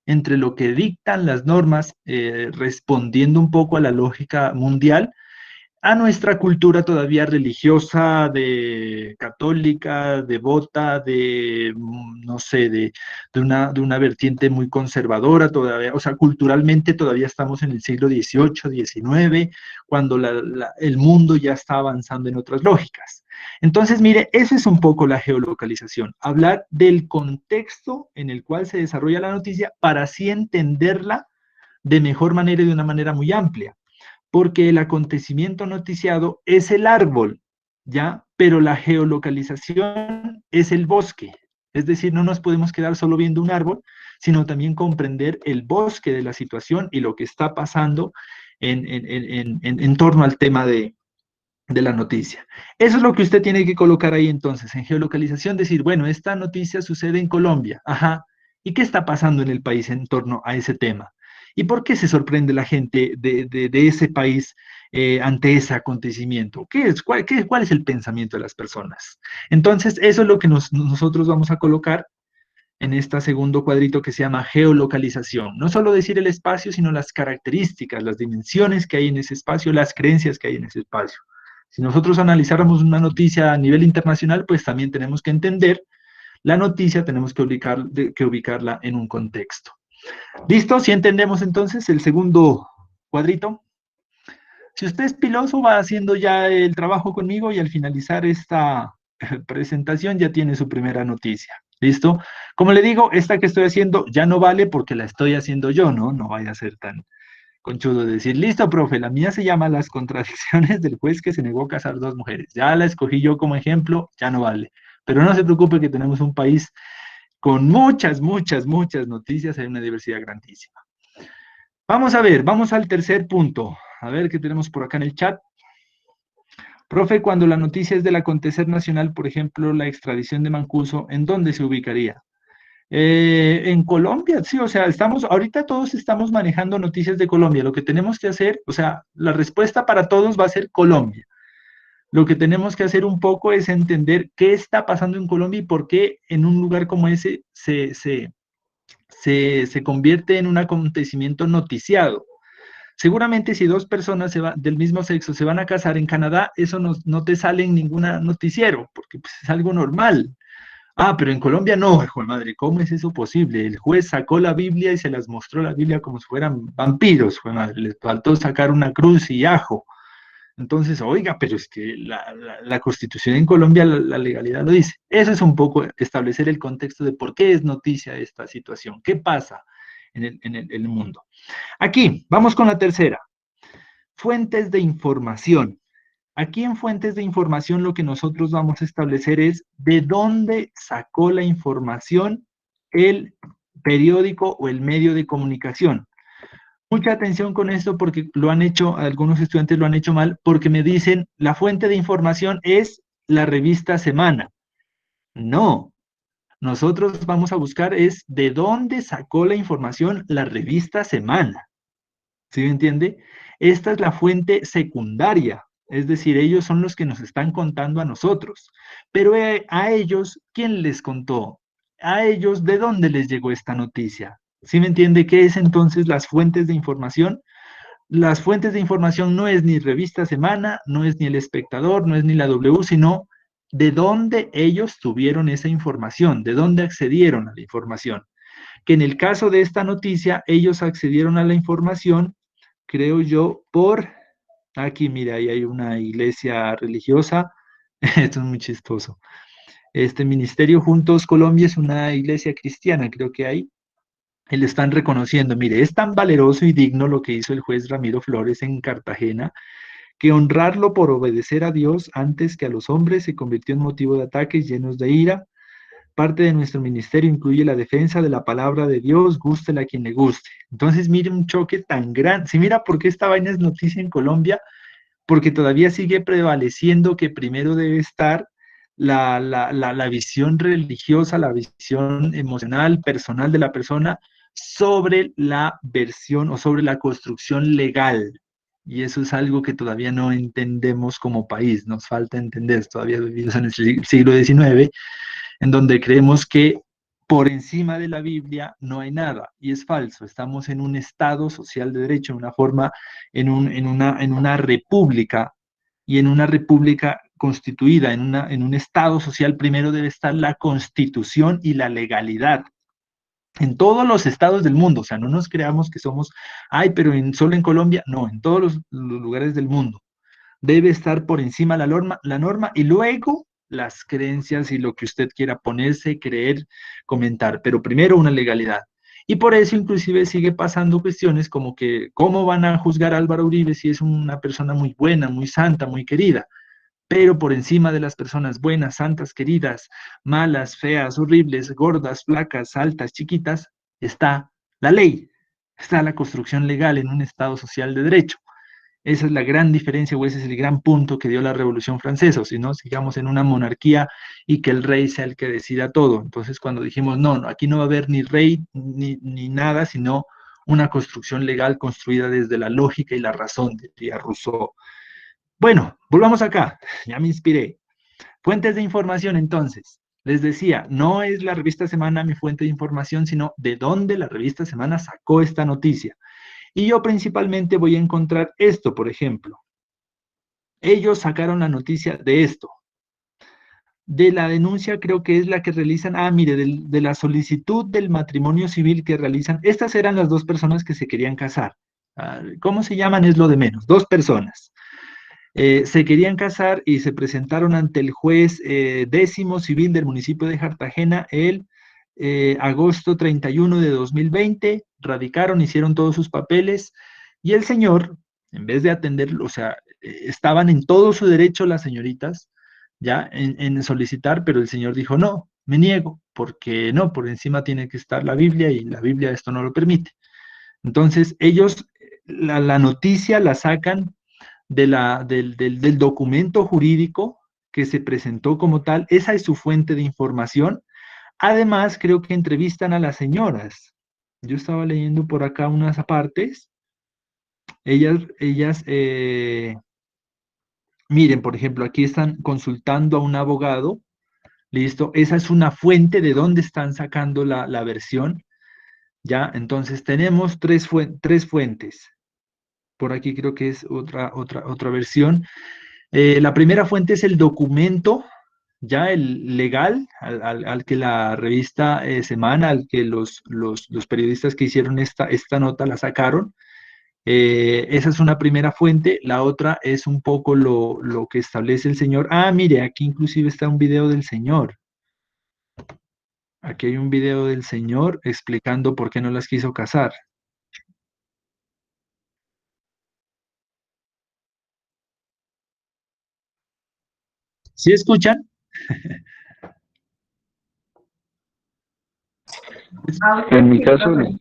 entre lo que dictan las normas, respondiendo un poco a la lógica mundial, a nuestra cultura todavía religiosa, de católica, devota, no sé, de una vertiente muy conservadora todavía, o sea, culturalmente todavía estamos en el siglo XVIII, XIX, cuando el mundo ya está avanzando en otras lógicas. Entonces, mire, eso es un poco la geolocalización, hablar del contexto en el cual se desarrolla la noticia para así entenderla de mejor manera y de una manera muy amplia, porque el acontecimiento noticiado es el árbol, ¿ya? Pero la geolocalización es el bosque. Es decir, no nos podemos quedar solo viendo un árbol, sino también comprender el bosque de la situación y lo que está pasando en torno al tema de la noticia. Eso es lo que usted tiene que colocar ahí entonces, en geolocalización, decir, bueno, esta noticia sucede en Colombia, ajá, ¿y qué está pasando en el país en torno a ese tema? ¿Y por qué se sorprende la gente de ese país ante ese acontecimiento? ¿Cuál es el pensamiento de las personas? Entonces, eso es lo que nosotros vamos a colocar en este segundo cuadrito que se llama geolocalización. No solo decir el espacio, sino las características, las dimensiones que hay en ese espacio, las creencias que hay en ese espacio. Si nosotros analizáramos una noticia a nivel internacional, pues también tenemos que entender la noticia, tenemos que ubicarla en un contexto. ¿Listo? Si entendemos entonces el segundo cuadrito. Si usted es piloso, va haciendo ya el trabajo conmigo y al finalizar esta presentación ya tiene su primera noticia. ¿Listo? Como le digo, esta que estoy haciendo ya no vale porque la estoy haciendo yo, ¿no? No vaya a ser tan conchudo de decir, listo, profe, la mía se llama Las contradicciones del juez que se negó a casar dos mujeres. Ya la escogí yo como ejemplo, ya no vale. Pero no se preocupe que tenemos un país con muchas, muchas, muchas noticias, hay una diversidad grandísima. Vamos a ver, vamos al tercer punto. A ver qué tenemos por acá en el chat. Profe, cuando la noticia es del acontecer nacional, por ejemplo, la extradición de Mancuso, ¿en dónde se ubicaría? En Colombia, sí, o sea, ahorita todos estamos manejando noticias de Colombia. Lo que tenemos que hacer, o sea, la respuesta para todos va a ser Colombia. Lo que tenemos que hacer un poco es entender qué está pasando en Colombia y por qué en un lugar como ese se convierte en un acontecimiento noticiado. Seguramente si dos personas del mismo sexo se van a casar en Canadá, eso no te sale en ningún noticiero, porque pues, es algo normal. Ah, pero en Colombia no, hijo de madre, ¿cómo es eso posible? El juez sacó la Biblia y se las mostró la Biblia como si fueran vampiros, hijo de madre, les faltó sacar una cruz y ajo. Entonces, oiga, pero es que la Constitución en Colombia, la legalidad lo dice. Eso es un poco establecer el contexto de por qué es noticia esta situación, qué pasa en el mundo. Aquí, vamos con la tercera. Fuentes de información. Aquí en fuentes de información lo que nosotros vamos a establecer es de dónde sacó la información el periódico o el medio de comunicación. Mucha atención con esto porque lo han hecho, algunos estudiantes lo han hecho mal, porque me dicen la fuente de información es la revista Semana. No, nosotros vamos a buscar es de dónde sacó la información la revista Semana. ¿Sí me entiende? Esta es la fuente secundaria, es decir, ellos son los que nos están contando a nosotros. Pero a ellos, ¿quién les contó? A ellos, ¿de dónde les llegó esta noticia? ¿Sí me entiende qué es entonces las fuentes de información? Las fuentes de información no es ni Revista Semana, no es ni El Espectador, no es ni la W, sino de dónde ellos tuvieron esa información, de dónde accedieron a la información. Que en el caso de esta noticia, ellos accedieron a la información, creo yo, aquí mira, ahí hay una iglesia religiosa, esto es muy chistoso. Este Ministerio Juntos Colombia es una iglesia cristiana, creo que hay, y le están reconociendo, mire, es tan valeroso y digno lo que hizo el juez Ramiro Flores en Cartagena, que honrarlo por obedecer a Dios antes que a los hombres se convirtió en motivo de ataques llenos de ira. Parte de nuestro ministerio incluye la defensa de la palabra de Dios, gústela a quien le guste. Entonces, mire un choque tan grande. Si mira por qué esta vaina es noticia en Colombia, porque todavía sigue prevaleciendo que primero debe estar la visión religiosa, la visión emocional, personal de la persona sobre la versión o sobre la construcción legal. Y eso es algo que todavía no entendemos como país, nos falta entender, todavía vivimos en el siglo XIX, en donde creemos que por encima de la Biblia no hay nada, y es falso. Estamos en un Estado social de derecho, en una forma, en una república, y en una república constituida, en un Estado social, primero debe estar la Constitución y la legalidad. En todos los estados del mundo, o sea, no nos creamos que somos, ay, pero solo en Colombia, no, en todos los lugares del mundo debe estar por encima la norma y luego las creencias y lo que usted quiera ponerse, creer, comentar, pero primero una legalidad. Y por eso inclusive sigue pasando cuestiones como que, ¿cómo van a juzgar a Álvaro Uribe si es una persona muy buena, muy santa, muy querida? Pero por encima de las personas buenas, santas, queridas, malas, feas, horribles, gordas, flacas, altas, chiquitas, está la ley, está la construcción legal en un Estado social de derecho. Esa es la gran diferencia o ese es el gran punto que dio la Revolución Francesa, o si no, sigamos en una monarquía y que el rey sea el que decida todo. Entonces, cuando dijimos, no, no, aquí no va a haber ni rey ni nada, sino una construcción legal construida desde la lógica y la razón, diría Rousseau. Bueno, volvamos acá, ya me inspiré. Fuentes de información, entonces. Les decía, no es la revista Semana mi fuente de información, sino de dónde la revista Semana sacó esta noticia. Y yo principalmente voy a encontrar esto, por ejemplo. Ellos sacaron la noticia de esto. De la denuncia creo que es la que realizan, mire, de la solicitud del matrimonio civil que realizan. Estas eran las dos personas que se querían casar. ¿Cómo se llaman? Es lo de menos. Dos personas. Se querían casar y se presentaron ante el juez 10º civil del municipio de Cartagena el agosto 31 de 2020, radicaron, hicieron todos sus papeles y el señor, en vez de atenderlo, o sea, estaban en todo su derecho las señoritas ya en solicitar, pero el señor dijo, no, me niego, porque no, por encima tiene que estar la Biblia y la Biblia esto no lo permite. Entonces, ellos la noticia la sacan del documento jurídico que se presentó como tal, esa es su fuente de información. Además, creo que entrevistan a las señoras. Yo estaba leyendo por acá unas partes. Ellas, miren, por ejemplo, aquí están consultando a un abogado. Listo, esa es una fuente de dónde están sacando la versión. Ya, entonces tenemos tres fuentes. Por aquí creo que es otra versión. La primera fuente es el documento, ya el legal, al que la revista Semana, al que los periodistas que hicieron esta nota la sacaron. Esa es una primera fuente. La otra es un poco lo que establece el señor. Mire, aquí inclusive está un video del señor. Aquí hay un video del señor explicando por qué no las quiso casar. ¿Sí escuchan? En mi caso, no.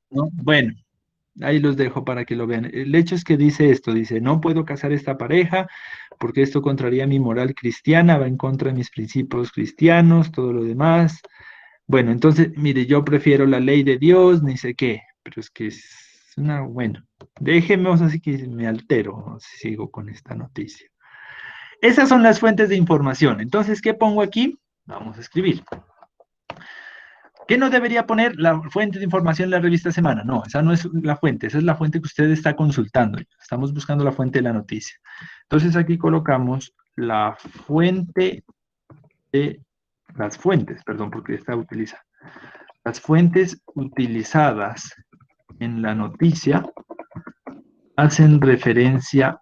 ¿No? Bueno, ahí los dejo para que lo vean. El hecho es que dice esto, dice, no puedo casar esta pareja porque esto contraría mi moral cristiana, va en contra de mis principios cristianos, todo lo demás. Bueno, entonces, mire, yo prefiero la ley de Dios, ni sé qué, pero es que es una, bueno, déjemos así que me altero si sigo con esta noticia. Esas son las fuentes de información. Entonces, ¿qué pongo aquí? Vamos a escribir. ¿Qué no debería poner la fuente de información en la revista Semana? No, esa no es la fuente, esa es la fuente que usted está consultando. Estamos buscando la fuente de la noticia. Entonces aquí colocamos la fuente de las fuentes, perdón, porque esta utiliza. Las fuentes utilizadas en la noticia hacen referencia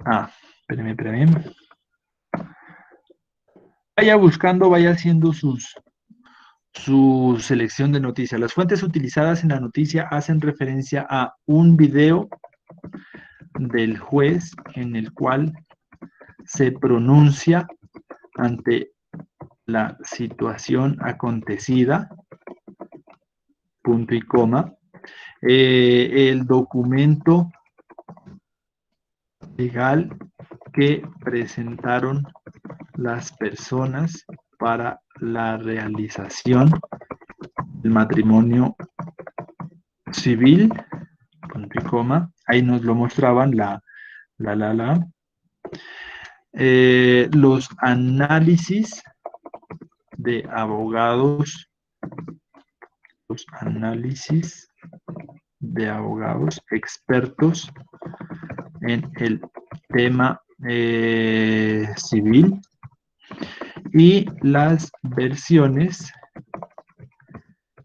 a, espérame. Vaya buscando, vaya haciendo su selección de noticias. Las fuentes utilizadas en la noticia hacen referencia a un video del juez en el cual se pronuncia ante la situación acontecida, punto y coma, el documento legal que presentaron las personas para la realización del matrimonio civil, punto y coma, ahí nos lo mostraban los análisis de abogados, expertos en el tema civil y las versiones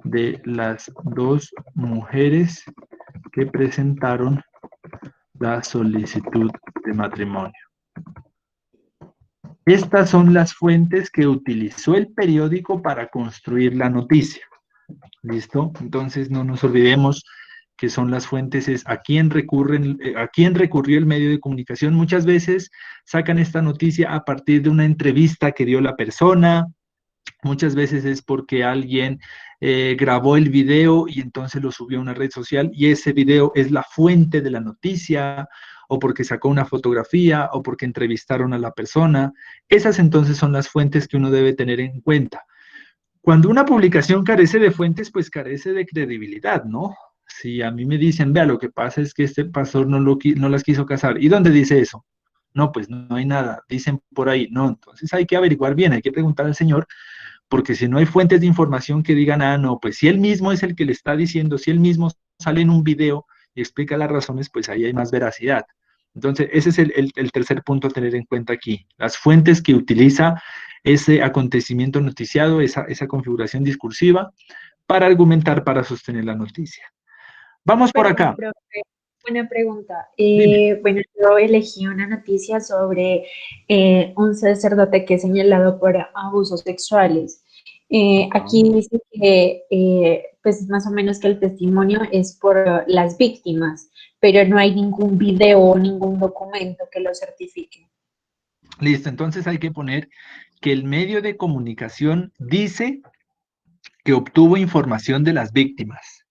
de las dos mujeres que presentaron la solicitud de matrimonio. Estas son las fuentes que utilizó el periódico para construir la noticia. ¿Listo? Entonces no nos olvidemos que son las fuentes, es a quién recurrió el medio de comunicación. Muchas veces sacan esta noticia a partir de una entrevista que dio la persona, muchas veces es porque alguien grabó el video y entonces lo subió a una red social y ese video es la fuente de la noticia, o porque sacó una fotografía, o porque entrevistaron a la persona. Esas entonces son las fuentes que uno debe tener en cuenta. Cuando una publicación carece de fuentes, pues carece de credibilidad, ¿no? Si a mí me dicen, vea, lo que pasa es que este pastor no las quiso casar, ¿y dónde dice eso? No, pues no hay nada, dicen por ahí, no, entonces hay que averiguar bien, hay que preguntar al Señor, porque si no hay fuentes de información que digan, ah, no, pues si él mismo es el que le está diciendo, si él mismo sale en un video y explica las razones, pues ahí hay más veracidad. Entonces, ese es el tercer punto a tener en cuenta aquí. Las fuentes que utiliza ese acontecimiento noticiado, esa configuración discursiva, para argumentar, para sostener la noticia. Vamos por acá. Profe, una pregunta. Dime. Bueno, yo elegí una noticia sobre un sacerdote que es señalado por abusos sexuales. Aquí dice que, pues más o menos que el testimonio es por las víctimas, pero no hay ningún video o ningún documento que lo certifique. Listo, entonces hay que poner que el medio de comunicación dice que obtuvo información de las víctimas.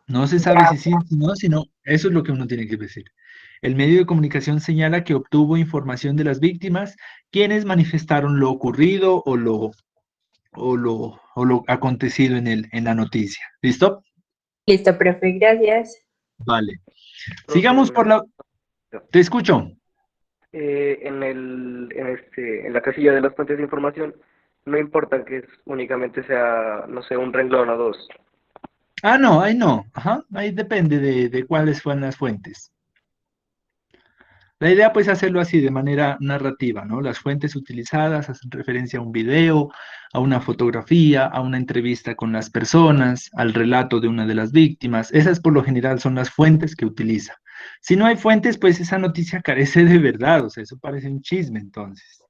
No se sabe si sí o si no, sino eso es lo que uno tiene que decir. El medio de comunicación señala que obtuvo información de las víctimas, quienes manifestaron lo ocurrido o lo acontecido en la noticia. ¿Listo? Listo, profe, gracias. Vale. Sigamos por la... Te escucho. En la casilla de las fuentes de información, no importa que únicamente sea, no sé, un renglón o dos. Ah, no, ahí no. Ajá, ahí depende de cuáles fueron las fuentes. La idea pues es hacerlo así, de manera narrativa, ¿no? Las fuentes utilizadas hacen referencia a un video, a una fotografía, a una entrevista con las personas, al relato de una de las víctimas. Esas por lo general son las fuentes que utiliza. Si no hay fuentes, pues esa noticia carece de verdad, o sea, eso parece un chisme entonces.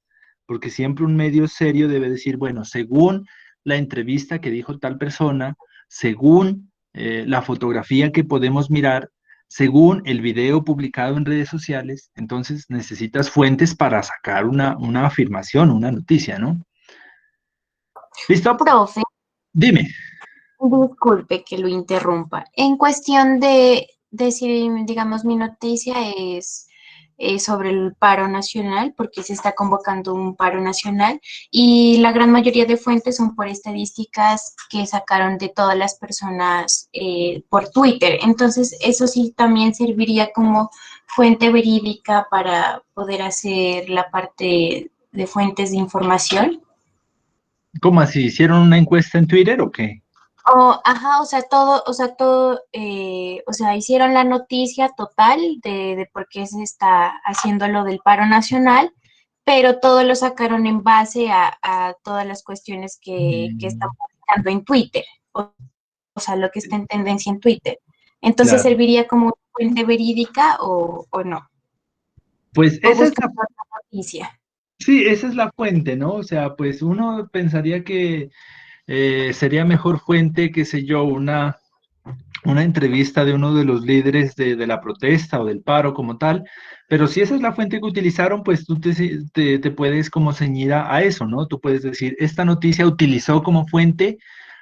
Porque siempre un medio serio debe decir, bueno, según la entrevista que dijo tal persona, según la fotografía que podemos mirar, según el video publicado en redes sociales, entonces necesitas fuentes para sacar una afirmación, una noticia, ¿no? ¿Listo? Profe, Dime. disculpe que lo interrumpa. En cuestión de si, digamos, mi noticia es sobre el paro nacional, porque se está convocando un paro nacional y la gran mayoría de fuentes son por estadísticas que sacaron de todas las personas por Twitter. Entonces, eso sí también serviría como fuente verídica para poder hacer la parte de fuentes de información. ¿Cómo así? ¿Hicieron una encuesta en Twitter o qué? Ajá, hicieron la noticia total de por qué se está haciendo lo del paro nacional, pero todo lo sacaron en base a todas las cuestiones que están publicando en Twitter, o sea, lo que está en tendencia en Twitter. Entonces, Claro. ¿serviría como fuente verídica o no? Pues ¿O esa es buscar otra noticia? sí, esa es la fuente, ¿no? O sea, pues uno pensaría que sería mejor fuente, qué sé yo, una una entrevista de uno de los líderes de la protesta o del paro como tal, pero si esa es la fuente que utilizaron, pues tú te puedes como ceñir a eso, ¿no? Tú puedes decir, esta noticia utilizó como fuente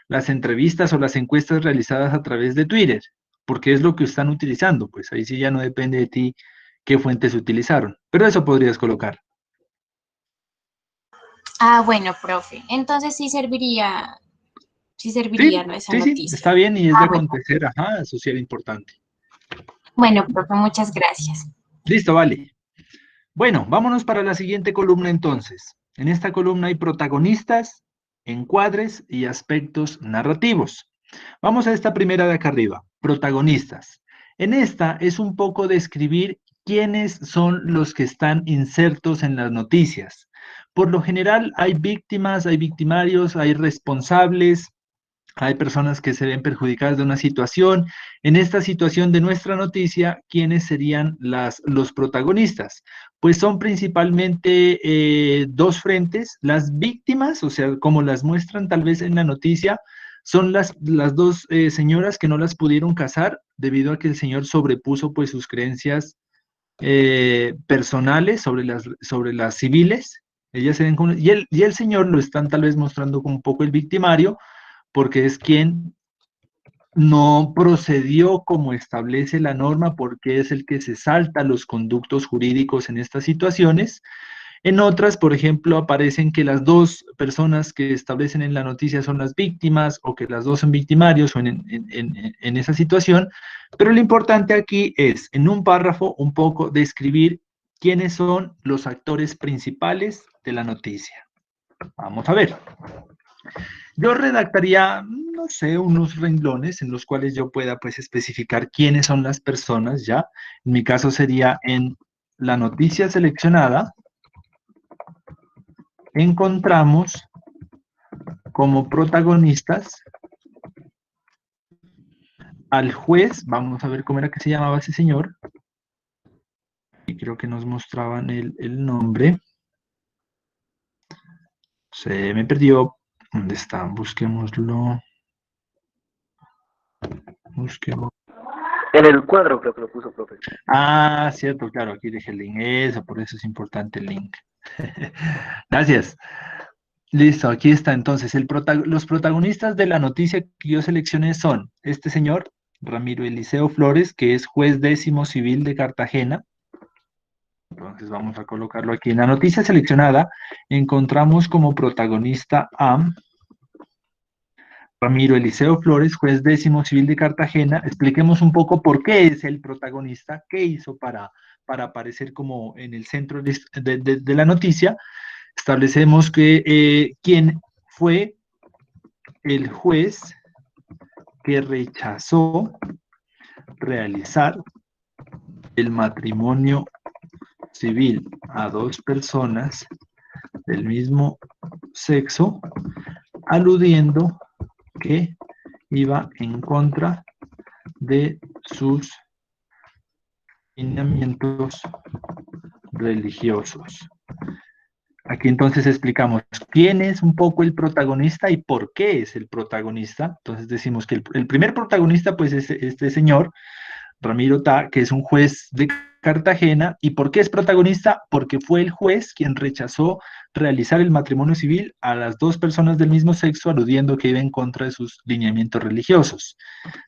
las entrevistas o las encuestas realizadas a través de Twitter, porque es lo que están utilizando, pues ahí sí ya no depende de ti qué fuentes utilizaron, pero eso podrías colocar. Ah, bueno, profe. Entonces sí serviría, Sí, ¿no? Esa sí, sí, noticia. está bien y es de Ah, bueno. acontecer, ajá, eso sí era importante. Bueno, profe, muchas gracias. Listo, vale. Bueno, vámonos para la siguiente columna entonces. En esta columna hay protagonistas, encuadres y aspectos narrativos. Vamos a esta primera de acá arriba, protagonistas. En esta es un poco describir quiénes son los que están insertos en las noticias. Por lo general hay víctimas, hay victimarios, hay responsables, hay personas que se ven perjudicadas de una situación. En esta situación de nuestra noticia, ¿quiénes serían los protagonistas? Pues son principalmente dos frentes. Las víctimas, o sea, como las muestran tal vez en la noticia, son las dos señoras que no las pudieron casar debido a que el señor sobrepuso pues sus creencias personales sobre las civiles. Ellas se ven como, y el señor lo están tal vez mostrando como un poco el victimario, porque es quien no procedió como establece la norma, porque es el que se salta los conductos jurídicos en estas situaciones. En otras, por ejemplo, aparecen que las dos personas que establecen en la noticia son las víctimas o que las dos son victimarios o en esa situación, pero lo importante aquí es, en un párrafo, un poco describir quiénes son los actores principales de la noticia. Vamos a ver. Yo redactaría, no sé, unos renglones en los cuales yo pueda pues especificar quiénes son las personas, ¿ya? En mi caso sería en la noticia seleccionada, encontramos como protagonistas al juez, vamos a ver cómo era que se llamaba ese señor, y creo que nos mostraban el nombre, se me perdió, ¿dónde está? Busquémoslo, busquemos. En el cuadro creo que lo puso, profe. Ah, cierto, claro, aquí dejé el link, eso, por eso es importante el link. Gracias. Listo, aquí está entonces. Los protagonistas de la noticia que yo seleccioné son este señor, Ramiro Eliseo Flores, que es juez 10º civil de Cartagena. Entonces vamos a colocarlo aquí. En la noticia seleccionada encontramos como protagonista a Ramiro Eliseo Flores, juez 10º civil de Cartagena. Expliquemos un poco por qué es el protagonista, qué hizo para aparecer como en el centro de la noticia. Establecemos que quién fue el juez que rechazó realizar el matrimonio civil a dos personas del mismo sexo, aludiendo que iba en contra de sus lineamientos religiosos. Aquí entonces explicamos quién es un poco el protagonista y por qué es el protagonista. Entonces decimos que el primer protagonista pues es este señor, Ramiro Ta, que es un juez de Cartagena. ¿Y por qué es protagonista? Porque fue el juez quien rechazó realizar el matrimonio civil a las dos personas del mismo sexo, aludiendo que iba en contra de sus lineamientos religiosos.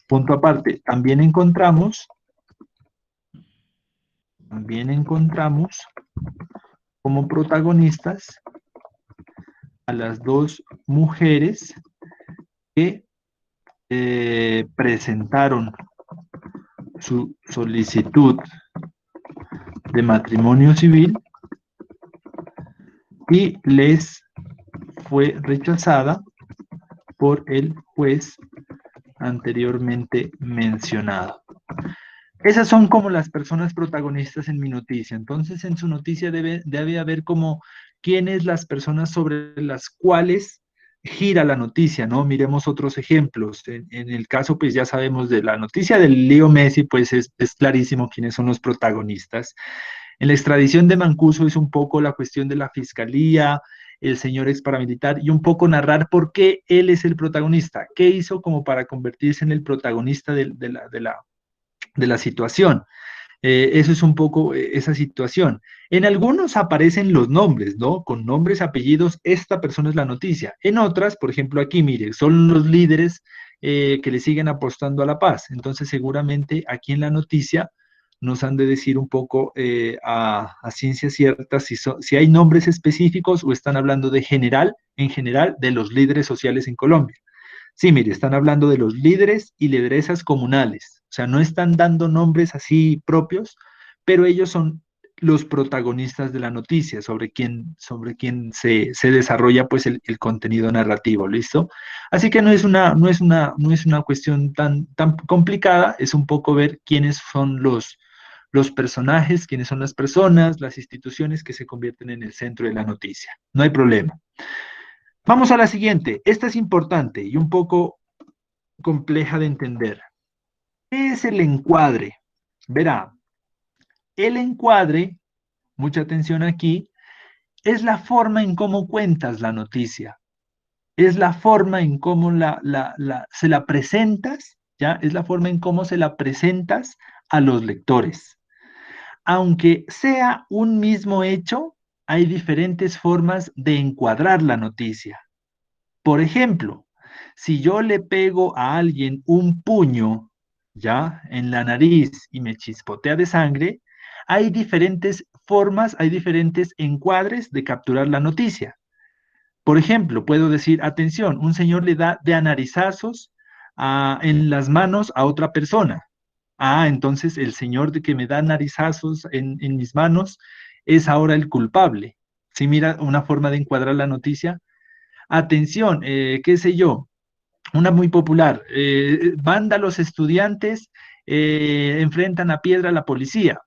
Punto aparte, también encontramos como protagonistas a las dos mujeres que presentaron su solicitud de matrimonio civil y les fue rechazada por el juez anteriormente mencionado. Esas son como las personas protagonistas en mi noticia. Entonces, en su noticia debe haber como quiénes las personas sobre las cuales gira la noticia, ¿no? Miremos otros ejemplos. En el caso, pues ya sabemos de la noticia del lío Messi, pues es clarísimo quiénes son los protagonistas. En la extradición de Mancuso es un poco la cuestión de la fiscalía. el señor ex paramilitar, y un poco narrar por qué él es el protagonista, qué hizo como para convertirse en el protagonista de la situación. Eso es un poco esa situación. En algunos aparecen los nombres, ¿no? Con nombres, apellidos, esta persona es la noticia. En otras, por ejemplo, aquí, mire, son los líderes que le siguen apostando a la paz. Entonces, seguramente aquí en la noticia nos han de decir un poco a ciencia cierta si hay nombres específicos o están hablando de general, en general, de los líderes sociales en Colombia. Sí, mire, están hablando de los líderes y lideresas comunales. O sea, no están dando nombres así propios, pero ellos son los protagonistas de la noticia, sobre quién se desarrolla pues el contenido narrativo, ¿listo? Así que no es una cuestión tan complicada, es un poco ver quiénes son los personajes, quiénes son las personas, las instituciones que se convierten en el centro de la noticia. No hay problema. Vamos a la siguiente. Esta es importante y un poco compleja de entender. ¿Qué es el encuadre? Verá, el encuadre, mucha atención aquí, es la forma en cómo cuentas la noticia. Es la forma en cómo se la presentas, ¿ya? Es la forma en cómo se la presentas a los lectores. Aunque sea un mismo hecho, hay diferentes formas de encuadrar la noticia. Por ejemplo, si yo le pego a alguien un puño, ya, en la nariz y me chispotea de sangre, hay diferentes formas, hay diferentes encuadres de capturar la noticia. Por ejemplo, puedo decir, atención, un señor le da de a narizazos en las manos a otra persona. Entonces el señor de que me da narizazos en mis manos es ahora el culpable. Si mira una forma de encuadrar la noticia, atención, qué sé yo, una muy popular, vándalos estudiantes enfrentan a piedra a la policía.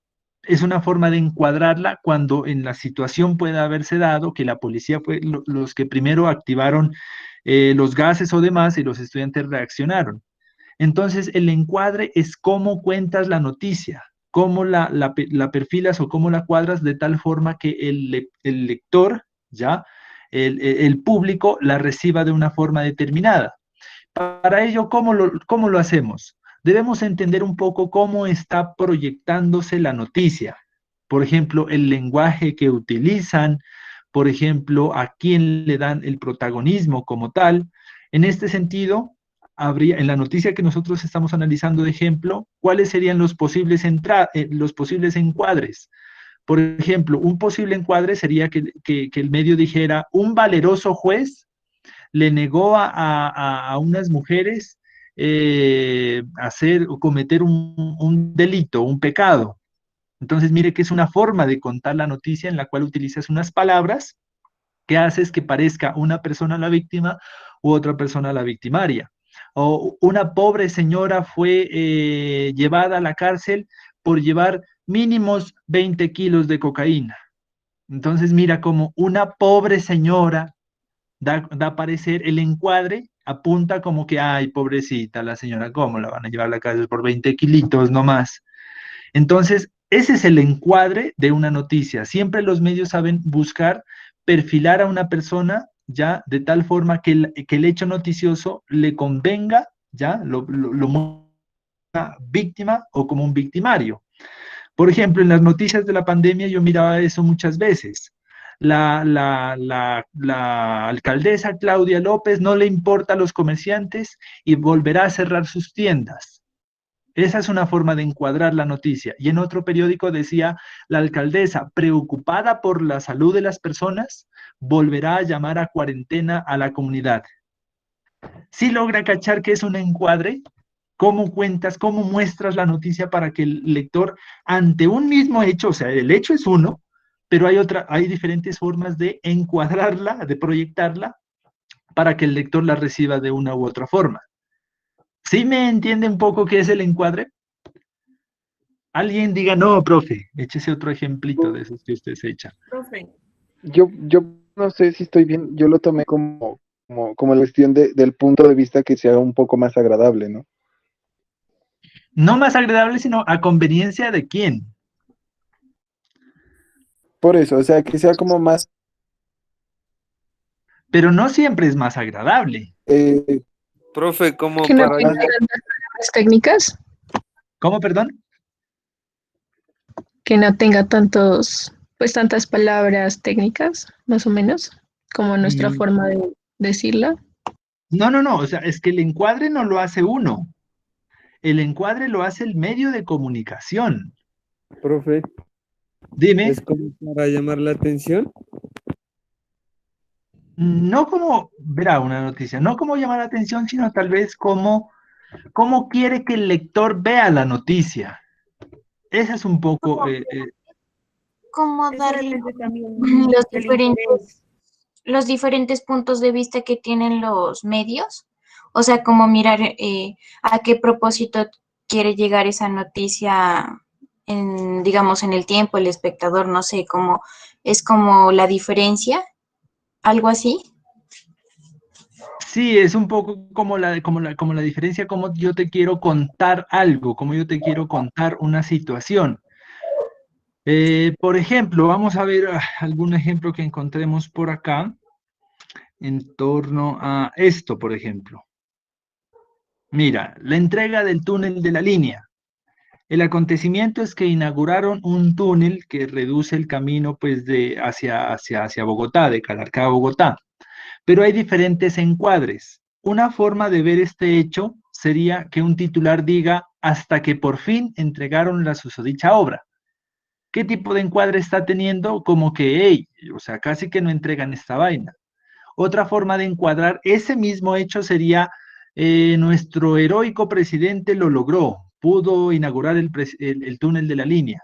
Es una forma de encuadrarla cuando en la situación puede haberse dado que la policía fue los que primero activaron los gases o demás y los estudiantes reaccionaron. Entonces, el encuadre es cómo cuentas la noticia, cómo la perfilas o cómo la cuadras de tal forma que el lector, ¿ya? El público la reciba de una forma determinada. Para ello, ¿cómo lo hacemos? Debemos entender un poco cómo está proyectándose la noticia. Por ejemplo, el lenguaje que utilizan, por ejemplo, a quién le dan el protagonismo como tal. En este sentido, en la noticia que nosotros estamos analizando de ejemplo, ¿cuáles serían los posibles encuadres? Por ejemplo, un posible encuadre sería que el medio dijera, un valeroso juez le negó a unas mujeres hacer o cometer un delito, un pecado. Entonces, mire que es una forma de contar la noticia en la cual utilizas unas palabras que haces que parezca una persona la víctima u otra persona la victimaria. O una pobre señora fue llevada a la cárcel por llevar mínimos 20 kilos de cocaína. Entonces, mira como una pobre señora da a parecer el encuadre, apunta como que, ay, pobrecita la señora, ¿cómo la van a llevar a la cárcel por 20 kilitos nomás? Entonces, ese es el encuadre de una noticia. Siempre los medios saben buscar, perfilar a una persona, ya, de tal forma que el hecho noticioso le convenga, ya, lo muestra víctima o como un victimario. Por ejemplo, en las noticias de la pandemia yo miraba eso muchas veces. La alcaldesa Claudia López no le importa a los comerciantes y volverá a cerrar sus tiendas. Esa es una forma de encuadrar la noticia. Y en otro periódico decía, la alcaldesa, preocupada por la salud de las personas, volverá a llamar a cuarentena a la comunidad. ¿Sí logra cachar que es un encuadre? ¿Cómo cuentas, cómo muestras la noticia para que el lector, ante un mismo hecho, o sea, el hecho es uno, pero hay diferentes formas de encuadrarla, de proyectarla, para que el lector la reciba de una u otra forma? ¿Sí me entiende un poco qué es el encuadre? Alguien diga, no, profe, échese otro ejemplito de esos que usted se echa. Profe, Yo no sé si estoy bien, yo lo tomé como la cuestión del punto de vista que sea un poco más agradable, ¿no? No más agradable, sino a conveniencia de quién. Por eso, o sea, que sea como más pero no siempre es más agradable. Profe, como Que no para... tenga tantas palabras técnicas, ¿Cómo, perdón? que no tenga tantas palabras técnicas, más o menos, como nuestra Mm, forma de decirla. No, no, no, o sea, es que el encuadre no lo hace uno, el encuadre lo hace el medio de comunicación. Profe, Dime, es como para llamar la atención. no como, verá una noticia, no como llamar la atención, sino tal vez como, cómo quiere que el lector vea la noticia. Esa es un poco, Como Eso darle depende también los del interés. los diferentes puntos de vista que tienen los medios, o sea, como mirar a qué propósito quiere llegar esa noticia en, digamos, en el tiempo, el espectador, no sé, cómo es como la diferencia, algo así. sí, es un poco como la diferencia, como yo te quiero contar algo, como yo te quiero contar una situación. Por ejemplo, vamos a ver algún ejemplo que encontremos por acá en torno a esto, por ejemplo. Mira, la entrega del túnel de la línea. El acontecimiento es que inauguraron un túnel que reduce el camino pues hacia Bogotá, de Calarcá a Bogotá. Pero hay diferentes encuadres. Una forma de ver este hecho sería que un titular diga hasta que por fin entregaron la susodicha obra. ¿Qué tipo de encuadre está teniendo? Como que, hey, o sea, casi que no entregan esta vaina. Otra forma de encuadrar ese mismo hecho sería, nuestro heroico presidente lo logró, pudo inaugurar el túnel de la línea.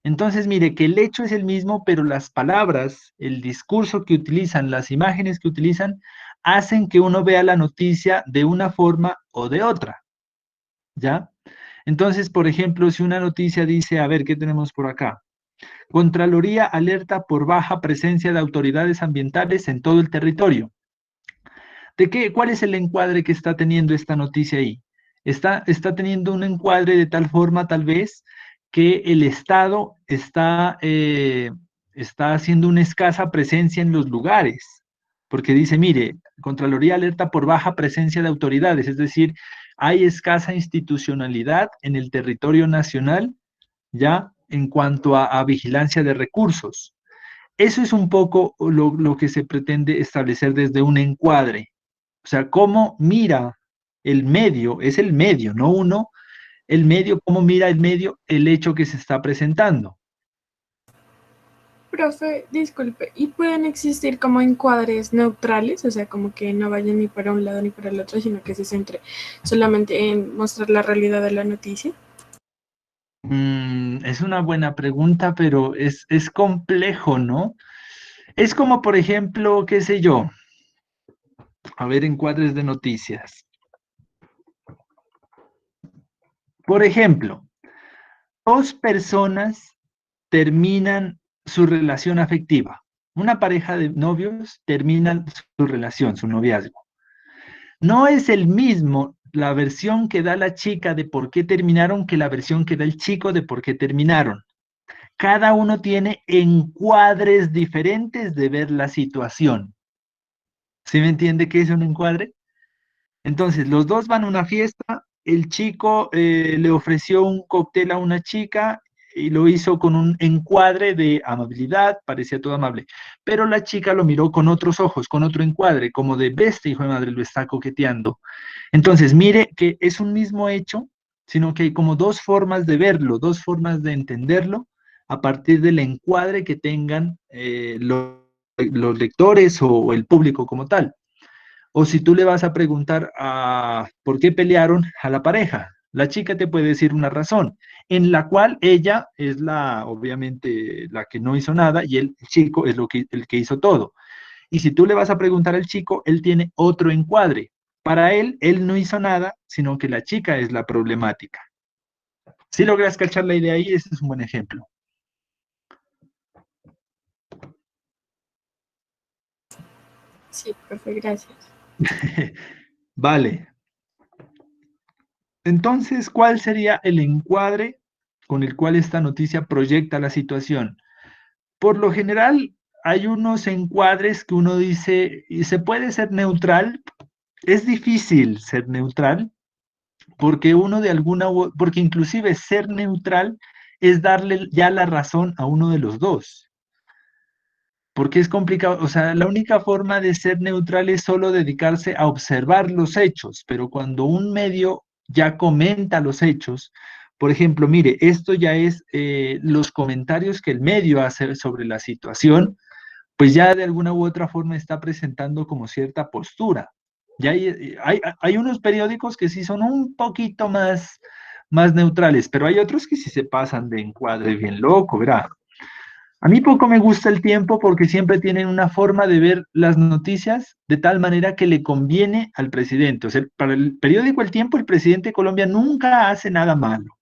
Entonces, mire que el hecho es el mismo, pero las palabras, el discurso que utilizan, las imágenes que utilizan, hacen que uno vea la noticia de una forma o de otra, ¿ya? Entonces, por ejemplo, si una noticia dice, a ver, ¿qué tenemos por acá? Contraloría alerta por baja presencia de autoridades ambientales en todo el territorio. ¿Cuál es el encuadre que está teniendo esta noticia ahí? Está teniendo un encuadre de tal forma, tal vez, que el Estado está haciendo una escasa presencia en los lugares, porque dice, mire, Contraloría alerta por baja presencia de autoridades, es decir, hay escasa institucionalidad en el territorio nacional, ya en cuanto a vigilancia de recursos. Eso es un poco lo que se pretende establecer desde un encuadre. O sea, cómo mira el medio, es el medio, no uno, el medio, cómo mira el medio el hecho que se está presentando. Profe, disculpe, ¿y pueden existir como encuadres neutrales? O sea, como que no vayan ni para un lado ni para el otro, sino que se centre solamente en mostrar la realidad de la noticia. Es una buena pregunta, pero es complejo, ¿no? Es como, por ejemplo, qué sé yo, a ver, encuadres de noticias. Por ejemplo, dos personas terminan su relación afectiva. Una pareja de novios termina su relación, su noviazgo. No es el mismo la versión que da la chica de por qué terminaron que la versión que da el chico de por qué terminaron. Cada uno tiene encuadres diferentes de ver la situación. ¿Sí me entiende qué es un encuadre? Entonces, los dos van a una fiesta, el chico le ofreció un cóctel a una chica y lo hizo con un encuadre de amabilidad, parecía todo amable, pero la chica lo miró con otros ojos, con otro encuadre, como de bestia, hijo de madre, lo está coqueteando. Entonces, mire que es un mismo hecho, sino que hay como dos formas de verlo, dos formas de entenderlo a partir del encuadre que tengan los lectores o el público como tal. O si tú le vas a preguntar a por qué pelearon a la pareja, la chica te puede decir una razón, en la cual ella es obviamente, la que no hizo nada y el chico es el que hizo todo. Y si tú le vas a preguntar al chico, él tiene otro encuadre. Para él no hizo nada, sino que la chica es la problemática. Si logras cachar la idea ahí, ese es un buen ejemplo. Sí, profe, gracias. Vale. Entonces, ¿cuál sería el encuadre con el cual esta noticia proyecta la situación? Por lo general, hay unos encuadres que uno dice, ¿y se puede ser neutral? Es difícil ser neutral, porque uno de alguna, porque inclusive ser neutral es darle ya la razón a uno de los dos. Porque es complicado, o sea, la única forma de ser neutral es solo dedicarse a observar los hechos, pero cuando un medio ya comenta los hechos, por ejemplo, mire, esto ya es los comentarios que el medio hace sobre la situación, pues ya de alguna u otra forma está presentando como cierta postura. Ya hay unos periódicos que sí son un poquito más neutrales, pero hay otros que sí se pasan de encuadre bien loco, ¿verdad? A mí poco me gusta El Tiempo porque siempre tienen una forma de ver las noticias de tal manera que le conviene al presidente. O sea, para el periódico El Tiempo, el presidente de Colombia nunca hace nada malo.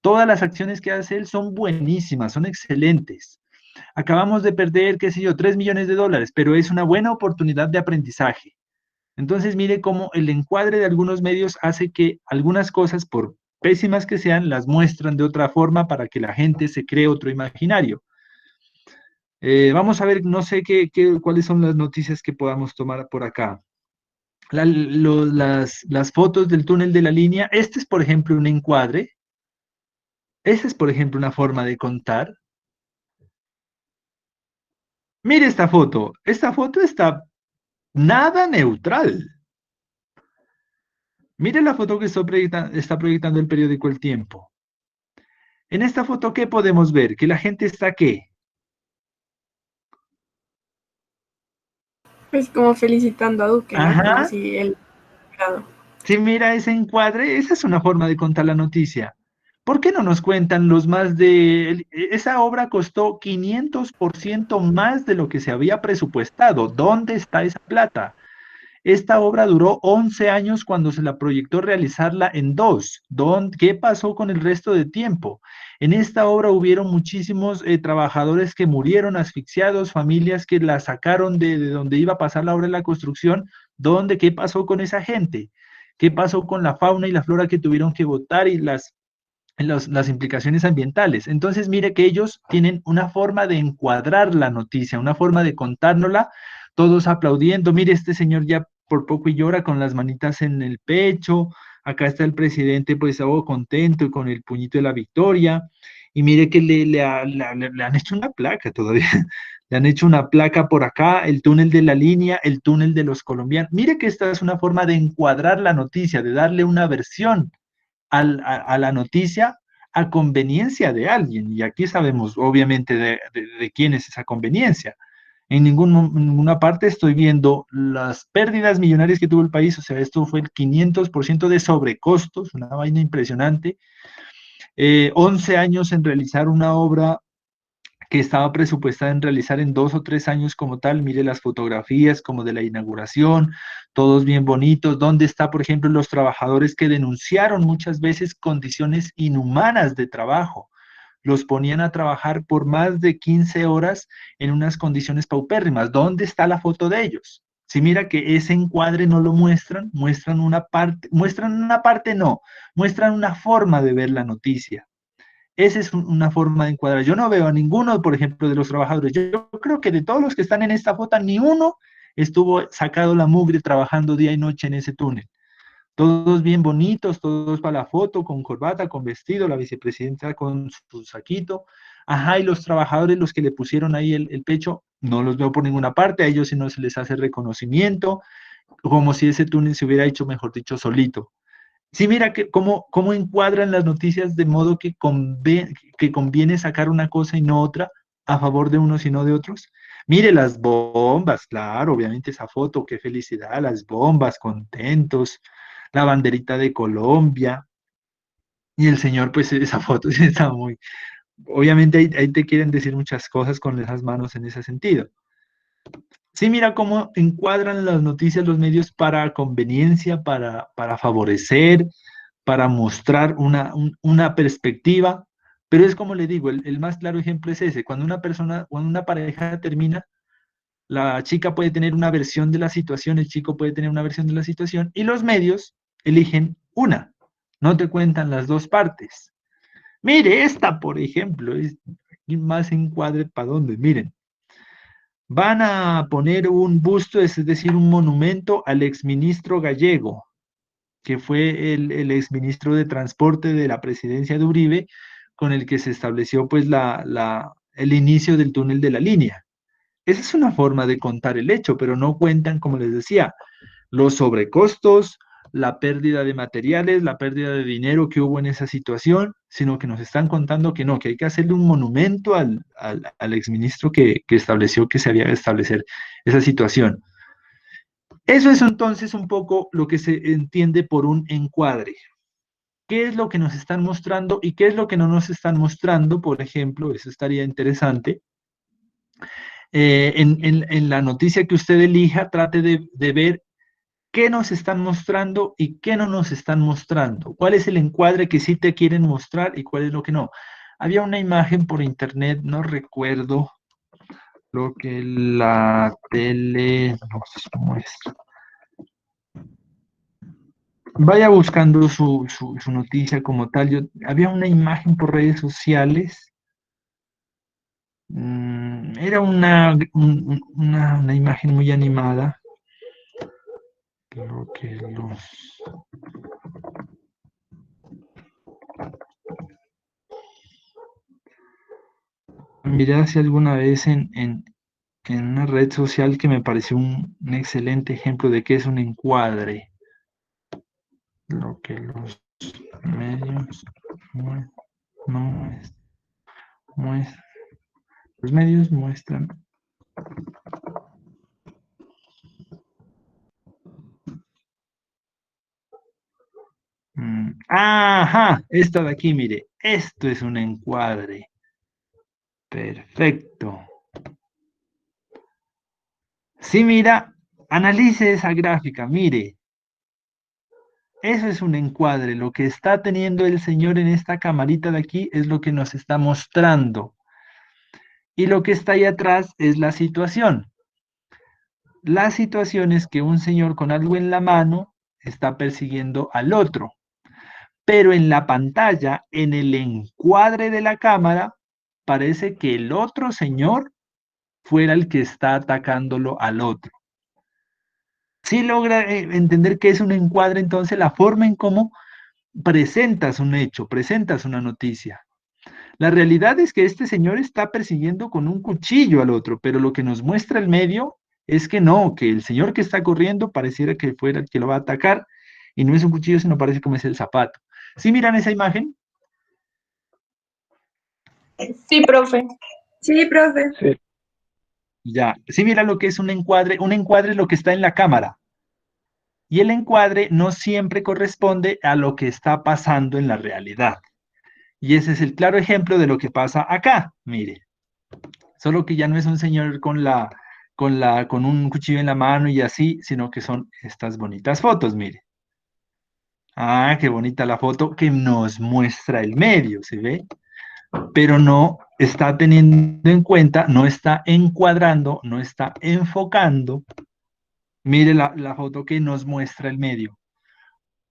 Todas las acciones que hace él son buenísimas, son excelentes. Acabamos de perder, qué sé yo, 3 millones de dólares, pero es una buena oportunidad de aprendizaje. Entonces, mire cómo el encuadre de algunos medios hace que algunas cosas, por pésimas que sean, las muestran de otra forma para que la gente se cree otro imaginario. Vamos a ver, no sé cuáles son las noticias que podamos tomar por acá. Las fotos del túnel de la línea, este es, por ejemplo, un encuadre. Esta es, por ejemplo, una forma de contar. Mire esta foto. Esta foto está nada neutral. Mire la foto que está proyectando el periódico El Tiempo. En esta foto, ¿qué podemos ver? Que la gente está, ¿qué? Pues como felicitando a Duque, ¿no? Como Ajá. si él... Si mira ese encuadre, esa es una forma de contar la noticia. ¿Por qué no nos cuentan los más de... Esa obra costó 500% más de lo que se había presupuestado. ¿Dónde está esa plata? Esta obra duró 11 años cuando se la proyectó realizarla en 2. ¿Qué pasó con el resto de tiempo? En esta obra hubieron muchísimos trabajadores que murieron asfixiados, familias que la sacaron de donde iba a pasar la obra de la construcción. ¿Qué pasó con esa gente? ¿Qué pasó con la fauna y la flora que tuvieron que votar y las implicaciones ambientales? Entonces, mire que ellos tienen una forma de encuadrar la noticia, una forma de contárnosla, todos aplaudiendo. Mire, este señor ya por poco y llora con las manitas en el pecho. Acá está el presidente, pues, algo contento y con el puñito de la victoria. Y mire que le han hecho una placa todavía. Le han hecho una placa por acá, el túnel de la línea, el túnel de los colombianos. Mire que esta es una forma de encuadrar la noticia, de darle una versión a la noticia a conveniencia de alguien. Y aquí sabemos, obviamente, de quién es esa conveniencia. En ninguna parte estoy viendo las pérdidas millonarias que tuvo el país. O sea, esto fue el 500% de sobrecostos, una vaina impresionante. 11 años en realizar una obra que estaba presupuestada en realizar en 2 o 3 años como tal. Mire las fotografías como de la inauguración, todos bien bonitos. ¿Dónde está, por ejemplo, los trabajadores que denunciaron muchas veces condiciones inhumanas de trabajo? Los ponían a trabajar por más de 15 horas en unas condiciones paupérrimas. ¿Dónde está la foto de ellos? Si mira que ese encuadre no lo muestran, muestran una parte no, muestran una forma de ver la noticia. Esa es una forma de encuadrar. Yo no veo a ninguno, por ejemplo, de los trabajadores. Yo creo que de todos los que están en esta foto, ni uno estuvo sacado la mugre trabajando día y noche en ese túnel. Todos bien bonitos, todos para la foto, con corbata, con vestido, la vicepresidenta con su saquito. Ajá, y los trabajadores, los que le pusieron ahí el pecho, no los veo por ninguna parte. A ellos sí no se les hace reconocimiento, como si ese túnel se hubiera hecho, mejor dicho, solito. Sí, mira cómo encuadran las noticias de modo que conviene sacar una cosa y no otra, a favor de unos y no de otros. Mire las bombas, claro, obviamente esa foto, qué felicidad, las bombas, contentos, la banderita de Colombia. Y el señor, pues esa foto sí está muy... Obviamente ahí te quieren decir muchas cosas con esas manos en ese sentido. Sí, mira cómo encuadran las noticias los medios para conveniencia, para favorecer, para mostrar una perspectiva, pero es como le digo, el más claro ejemplo es ese. Cuando una pareja termina, la chica puede tener una versión de la situación, el chico puede tener una versión de la situación, y los medios eligen una, no te cuentan las dos partes. Mire, esta, por ejemplo, es más encuadre para dónde, miren. Van a poner un busto, es decir, un monumento al exministro Gallego, que fue el exministro de Transporte de la presidencia de Uribe, con el que se estableció pues el inicio del túnel de la línea. Esa es una forma de contar el hecho, pero no cuentan, como les decía, los sobrecostos, la pérdida de materiales, la pérdida de dinero que hubo en esa situación, sino que nos están contando que no, que hay que hacerle un monumento al exministro que estableció que se había de establecer esa situación. Eso es entonces un poco lo que se entiende por un encuadre. ¿Qué es lo que nos están mostrando y qué es lo que no nos están mostrando? Por ejemplo, eso estaría interesante. En la noticia que usted elija, trate de ver qué nos están mostrando y qué no nos están mostrando. ¿Cuál es el encuadre que sí te quieren mostrar y cuál es lo que no? Había una imagen por internet, no recuerdo lo que la tele nos muestra. Vaya buscando su noticia como tal. Había una imagen por redes sociales. Era una imagen muy animada. Creo que miré hace alguna vez en una red social que me pareció un excelente ejemplo de qué es un encuadre. Lo que los medios los medios muestran. Ajá, esta de aquí, mire, esto es un encuadre. Perfecto. Sí, mira, analice esa gráfica, mire. Eso es un encuadre. Lo que está teniendo el señor en esta camarita de aquí es lo que nos está mostrando. Y lo que está ahí atrás es la situación. La situación es que un señor con algo en la mano está persiguiendo al otro. Pero en la pantalla, en el encuadre de la cámara, parece que el otro señor fuera el que está atacándolo al otro. Si logra entender qué es un encuadre, entonces la forma en cómo presentas un hecho, presentas una noticia. La realidad es que este señor está persiguiendo con un cuchillo al otro, pero lo que nos muestra el medio es que no, que el señor que está corriendo pareciera que fuera el que lo va a atacar, y no es un cuchillo, sino parece como es el zapato. ¿Sí miran esa imagen? Sí, profe. Sí, profe. Sí. Ya, sí miran lo que es un encuadre es lo que está en la cámara. Y el encuadre no siempre corresponde a lo que está pasando en la realidad. Y ese es el claro ejemplo de lo que pasa acá, mire. Solo que ya no es un señor con un cuchillo en la mano y así, sino que son estas bonitas fotos, mire. Ah, qué bonita la foto que nos muestra el medio, ¿se ve? Pero no está teniendo en cuenta, no está encuadrando, no está enfocando. Mire la foto que nos muestra el medio.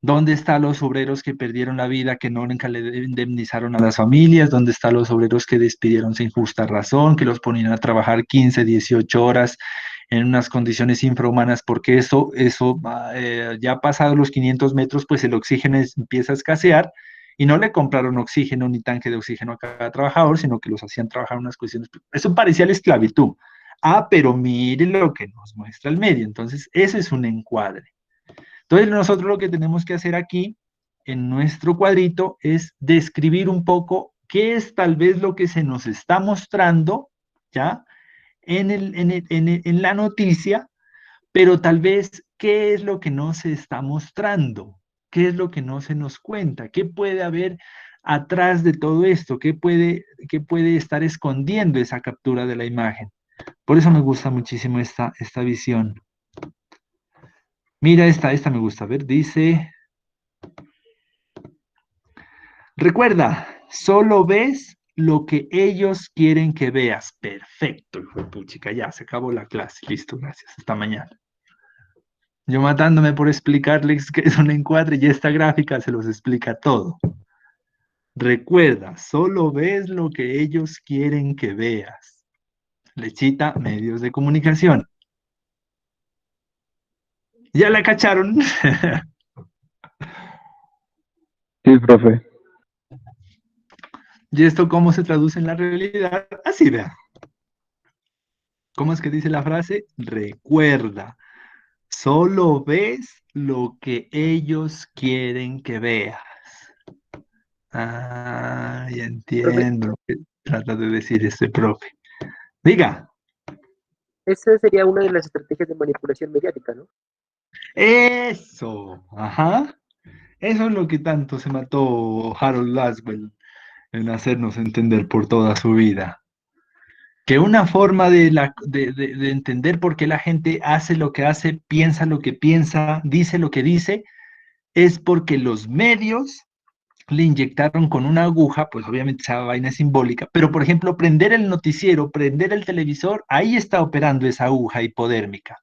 ¿Dónde están los obreros que perdieron la vida, que nunca le indemnizaron a las familias? ¿Dónde están los obreros que despidieron sin justa razón, que los ponían a trabajar 15, 18 horas en unas condiciones infrahumanas? Porque ya pasados los 500 metros, pues el oxígeno empieza a escasear y no le compraron oxígeno ni tanque de oxígeno a cada trabajador, sino que los hacían trabajar en unas condiciones. Eso parecía la esclavitud. Ah, pero mire lo que nos muestra el medio. Entonces, eso es un encuadre. Entonces nosotros lo que tenemos que hacer aquí en nuestro cuadrito es describir un poco qué es tal vez lo que se nos está mostrando, ¿ya? En la noticia, pero tal vez qué es lo que no se está mostrando, qué es lo que no se nos cuenta, qué puede haber atrás de todo esto, qué puede estar escondiendo esa captura de la imagen. Por eso me gusta muchísimo esta visión. Mira, esta me gusta. A ver, dice... Recuerda, solo ves lo que ellos quieren que veas. Perfecto, hijo de puchica, ya se acabó la clase. Listo, gracias. Hasta mañana. Yo matándome por explicarles qué es un encuadre y esta gráfica se los explica todo. Recuerda, solo ves lo que ellos quieren que veas. Lechita, medios de comunicación. ¿Ya la cacharon? Sí, profe. ¿Y esto cómo se traduce en la realidad? Así, vea. ¿Cómo es que dice la frase? Recuerda, solo ves lo que ellos quieren que veas. Ah, ya Profe, entiendo lo que trata de decir este profe. Diga, esa sería una de las estrategias de manipulación mediática, ¿no? eso, ajá. Eso es lo que tanto se mató Harold Laswell en hacernos entender por toda su vida. Que una forma de entender por qué la gente hace lo que hace, piensa lo que piensa, dice lo que dice, es porque los medios le inyectaron con una aguja, pues obviamente esa vaina es simbólica, pero por ejemplo, prender el noticiero, prender el televisor, ahí está operando esa aguja hipodérmica.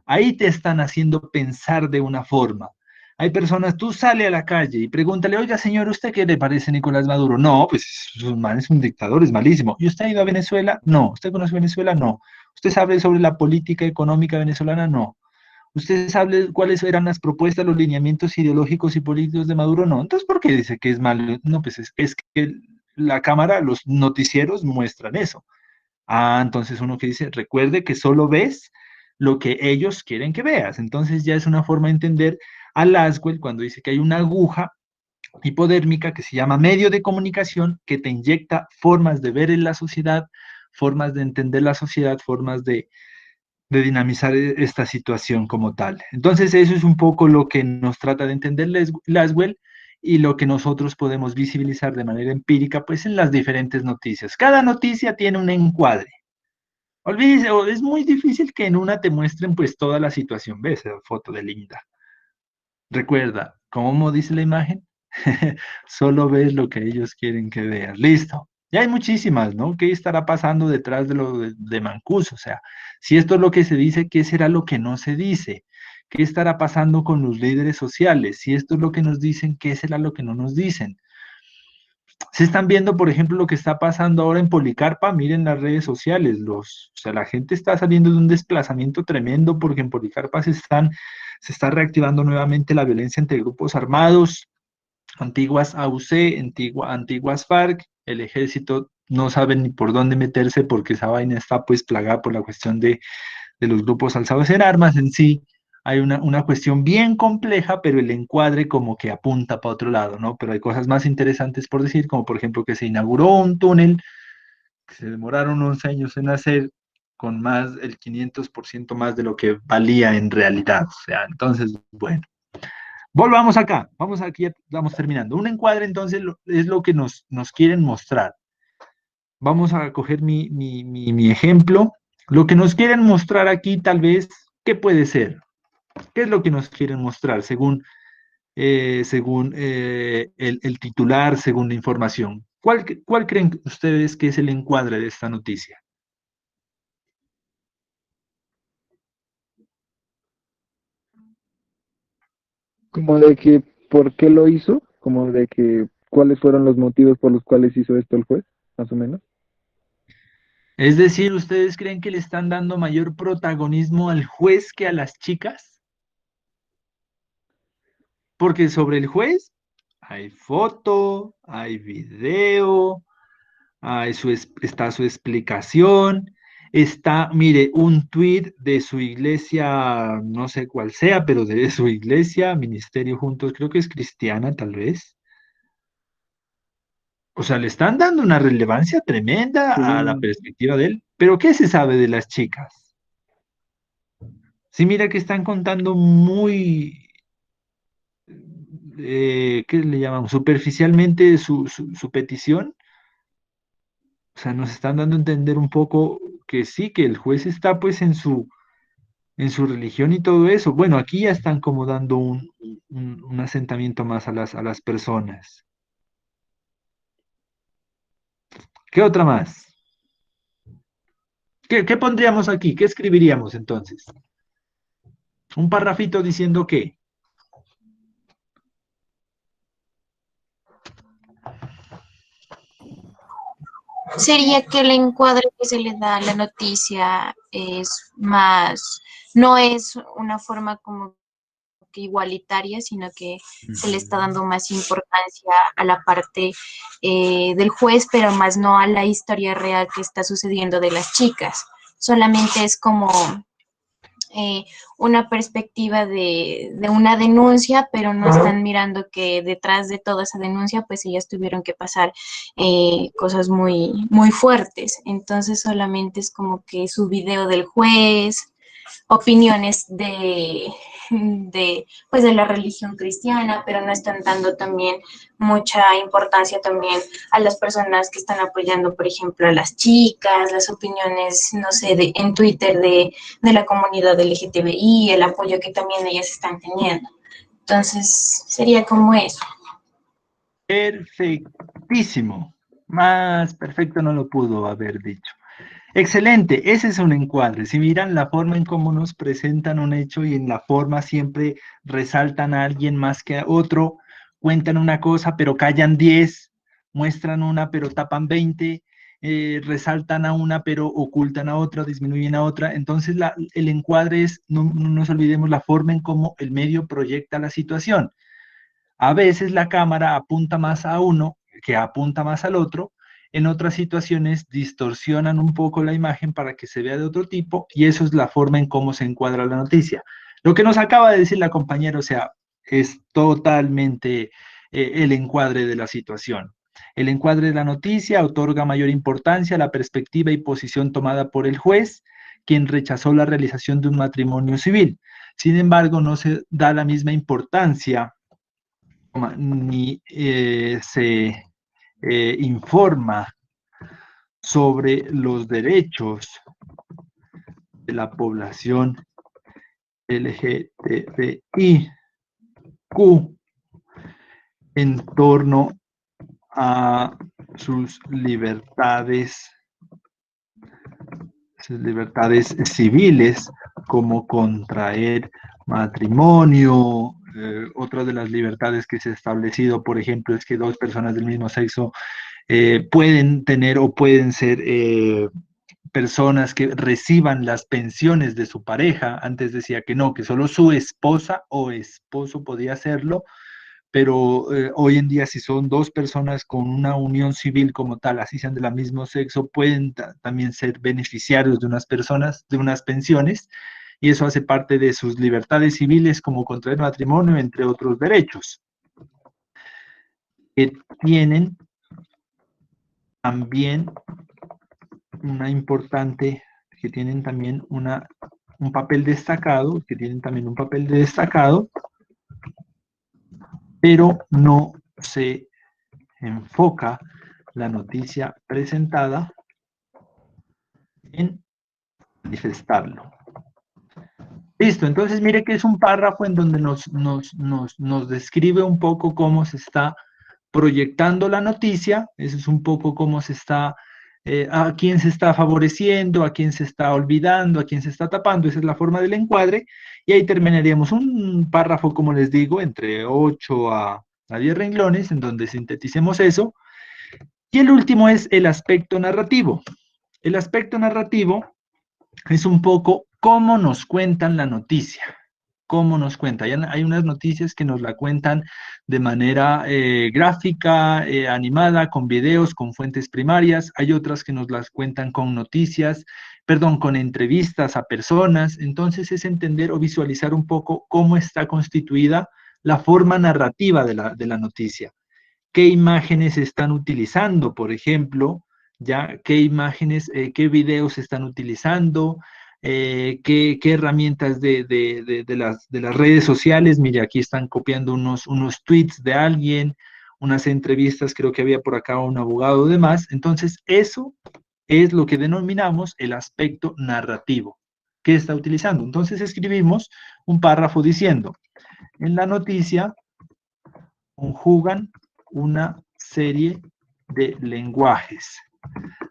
Ahí te están haciendo pensar de una forma. Hay personas, tú sale a la calle y pregúntale, oiga señor, ¿usted qué le parece Nicolás Maduro? No, pues es un dictador, es malísimo. ¿Y usted ha ido a Venezuela? No. ¿Usted conoce Venezuela? No. ¿Usted sabe sobre la política económica venezolana? No. ¿Usted sabe cuáles eran las propuestas, los lineamientos ideológicos y políticos de Maduro? No. Entonces, ¿por qué dice que es malo? No, pues es que la cámara, los noticieros muestran eso. Ah, entonces uno que dice, recuerde que solo ves lo que ellos quieren que veas. Entonces ya es una forma de entender a Laswell cuando dice que hay una aguja hipodérmica que se llama medio de comunicación que te inyecta formas de ver en la sociedad, formas de entender la sociedad, formas de dinamizar esta situación como tal. Entonces eso es un poco lo que nos trata de entender Laswell y lo que nosotros podemos visibilizar de manera empírica, pues en las diferentes noticias. Cada noticia tiene un encuadre. Olvídese, es muy difícil que en una te muestren pues toda la situación. ¿Ves esa foto de Linda? Recuerda, ¿cómo dice la imagen? Solo ves lo que ellos quieren que veas. Listo. Ya hay muchísimas, ¿no? ¿Qué estará pasando detrás de lo de Mancuso? O sea, si esto es lo que se dice, ¿qué será lo que no se dice? ¿Qué estará pasando con los líderes sociales? Si esto es lo que nos dicen, ¿qué será lo que no nos dicen? Se están viendo, por ejemplo, lo que está pasando ahora en Policarpa, miren las redes sociales, o sea, la gente está saliendo de un desplazamiento tremendo porque en Policarpa se está reactivando nuevamente la violencia entre grupos armados, antiguas AUC, antiguas FARC, el ejército no sabe ni por dónde meterse porque esa vaina está pues plagada por la cuestión de los grupos alzados en armas en sí. Hay una cuestión bien compleja, pero el encuadre como que apunta para otro lado, ¿no? Pero hay cosas más interesantes por decir, como por ejemplo que se inauguró un túnel que se demoraron 11 años en hacer con más el 500% más de lo que valía en realidad. O sea, entonces, bueno. Volvamos acá, vamos aquí, vamos terminando. Un encuadre entonces es lo que nos quieren mostrar. Vamos a coger mi ejemplo. Lo que nos quieren mostrar aquí tal vez, ¿qué puede ser? ¿Qué es lo que nos quieren mostrar según el titular, según la información? ¿Cuál creen ustedes que es el encuadre de esta noticia? Como de que, ¿por qué lo hizo? Como de que, ¿cuáles fueron los motivos por los cuales hizo esto el juez? Más o menos. Es decir, ¿ustedes creen que le están dando mayor protagonismo al juez que a las chicas? Porque sobre el juez hay foto, hay video, está su explicación, está, mire, un tuit de su iglesia, no sé cuál sea, pero de su iglesia, Ministerio Juntos, creo que es cristiana tal vez. O sea, le están dando una relevancia tremenda Sí. a la perspectiva de él. Pero ¿qué se sabe de las chicas? Sí, mira que están contando muy, ¿qué le llaman? Superficialmente su petición. O sea, nos están dando a entender un poco que sí, que el juez está pues en su religión y todo eso. Bueno, aquí ya están como dando un asentamiento más a las personas. ¿Qué otra más? ¿Qué pondríamos aquí? ¿Qué escribiríamos entonces? Un parrafito diciendo qué. Sería que el encuadre que se le da a la noticia es más, no es una forma como que igualitaria, sino que se le está dando más importancia a la parte del juez, pero más no a la historia real que está sucediendo de las chicas. Solamente es como una perspectiva de una denuncia, pero no están mirando que detrás de toda esa denuncia, pues ellas tuvieron que pasar cosas muy, muy fuertes. Entonces solamente es como que su video del juez, opiniones pues de la religión cristiana, pero no están dando también mucha importancia también a las personas que están apoyando, por ejemplo, a las chicas, las opiniones, no sé, en Twitter de la comunidad LGTBI, el apoyo que también ellas están teniendo. Entonces, sería como eso. Perfectísimo. Más perfecto no lo pudo haber dicho. Excelente, ese es un encuadre. Si miran la forma en cómo nos presentan un hecho y en la forma siempre resaltan a alguien más que a otro, cuentan una cosa pero callan 10, muestran una pero tapan 20, resaltan a una pero ocultan a otra, disminuyen a otra. Entonces el encuadre es, no nos olvidemos la forma en cómo el medio proyecta la situación. A veces la cámara apunta más a uno que apunta más al otro. En otras situaciones distorsionan un poco la imagen para que se vea de otro tipo y eso es la forma en cómo se encuadra la noticia. Lo que nos acaba de decir la compañera, o sea, es totalmente el encuadre de la situación. El encuadre de la noticia otorga mayor importancia a la perspectiva y posición tomada por el juez, quien rechazó la realización de un matrimonio civil. Sin embargo, no se da la misma importancia ni se informa sobre los derechos de la población LGTBIQ en torno a sus libertades civiles, como contraer matrimonio. Otra de las libertades que se ha establecido, por ejemplo, es que dos personas del mismo sexo pueden tener o pueden ser personas que reciban las pensiones de su pareja. Antes decía que no, que solo su esposa o esposo podía hacerlo, pero hoy en día si son dos personas con una unión civil como tal, así sean del mismo sexo, pueden también ser beneficiarios de unas personas, de unas pensiones, y eso hace parte de sus libertades civiles como contraer matrimonio, entre otros derechos, que tienen también una importante, que tienen también un papel destacado, pero no se enfoca la noticia presentada en manifestarlo. Listo, entonces mire que es un párrafo en donde nos describe un poco cómo se está proyectando la noticia, eso es un poco cómo se está, a quién se está favoreciendo, a quién se está olvidando, a quién se está tapando, esa es la forma del encuadre, y ahí terminaríamos un párrafo, como les digo, entre 8 a 10 renglones, en donde sinteticemos eso, y el último es el aspecto narrativo. El aspecto narrativo es un poco cómo nos cuentan la noticia, cómo nos cuenta. Hay unas noticias que nos la cuentan de manera gráfica, animada, con videos, con fuentes primarias. Hay otras que nos las cuentan con con entrevistas a personas. Entonces es entender o visualizar un poco cómo está constituida la forma narrativa de la noticia. ¿Qué imágenes están utilizando, por ejemplo? ¿Ya? ¿Qué imágenes, qué videos están utilizando? ¿Qué herramientas de las redes sociales? Mire, aquí están copiando unos tweets de alguien, unas entrevistas, creo que había por acá un abogado de más. Entonces, eso es lo que denominamos el aspecto narrativo. ¿Qué está utilizando? Entonces, escribimos un párrafo diciendo, en la noticia conjugan una serie de lenguajes,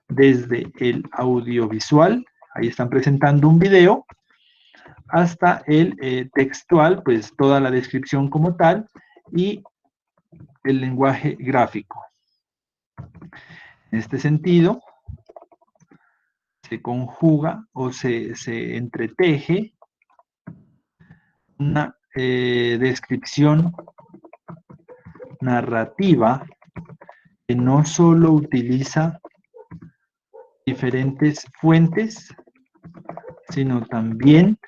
desde el audiovisual, ahí están presentando un video, hasta el textual, pues toda la descripción como tal, y el lenguaje gráfico. En este sentido, conjuga o se entreteje una descripción narrativa que no solo utiliza diferentes fuentes, sino también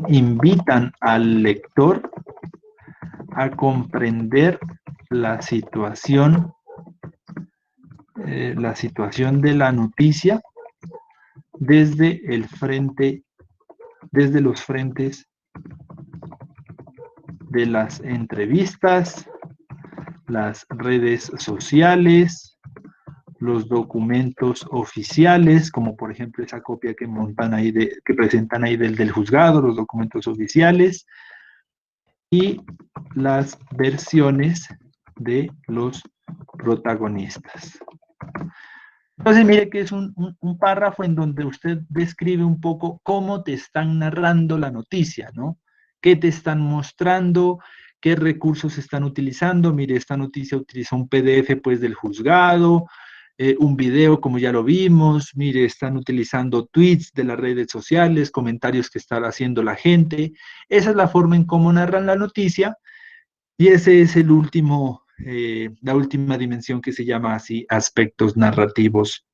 invitan al lector a comprender la situación de la noticia desde los frentes de las entrevistas, las redes sociales, los documentos oficiales, como por ejemplo esa copia que montan ahí que presentan ahí del juzgado, los documentos oficiales, y las versiones de los protagonistas. Entonces, mire que es un párrafo en donde usted describe un poco cómo te están narrando la noticia, ¿no? ¿Qué te están mostrando? ¿Qué recursos están utilizando? Mire, esta noticia utiliza un PDF, pues, del juzgado, un video, como ya lo vimos. Mire, están utilizando tweets de las redes sociales, comentarios que está haciendo la gente. Esa es la forma en cómo narran la noticia, y ese es el último... la última dimensión, que se llama así aspectos narrativos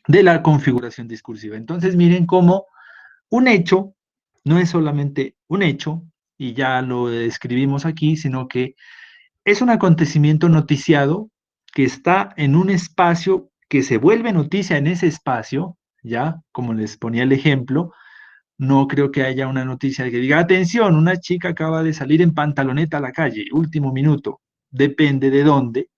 de la configuración discursiva. Entonces miren cómo un hecho no es solamente un hecho, y ya lo describimos aquí, sino que es un acontecimiento noticiado que está en un espacio que se vuelve noticia en ese espacio, ya, como les ponía el ejemplo. No creo que haya una noticia que diga, atención, una chica acaba de salir en pantaloneta a la calle, último minuto. Depende de dónde,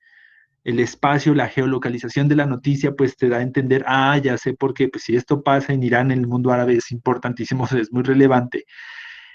el espacio, la geolocalización de la noticia, pues te da a entender, ya sé por qué, pues si esto pasa en Irán, en el mundo árabe, es importantísimo, es muy relevante.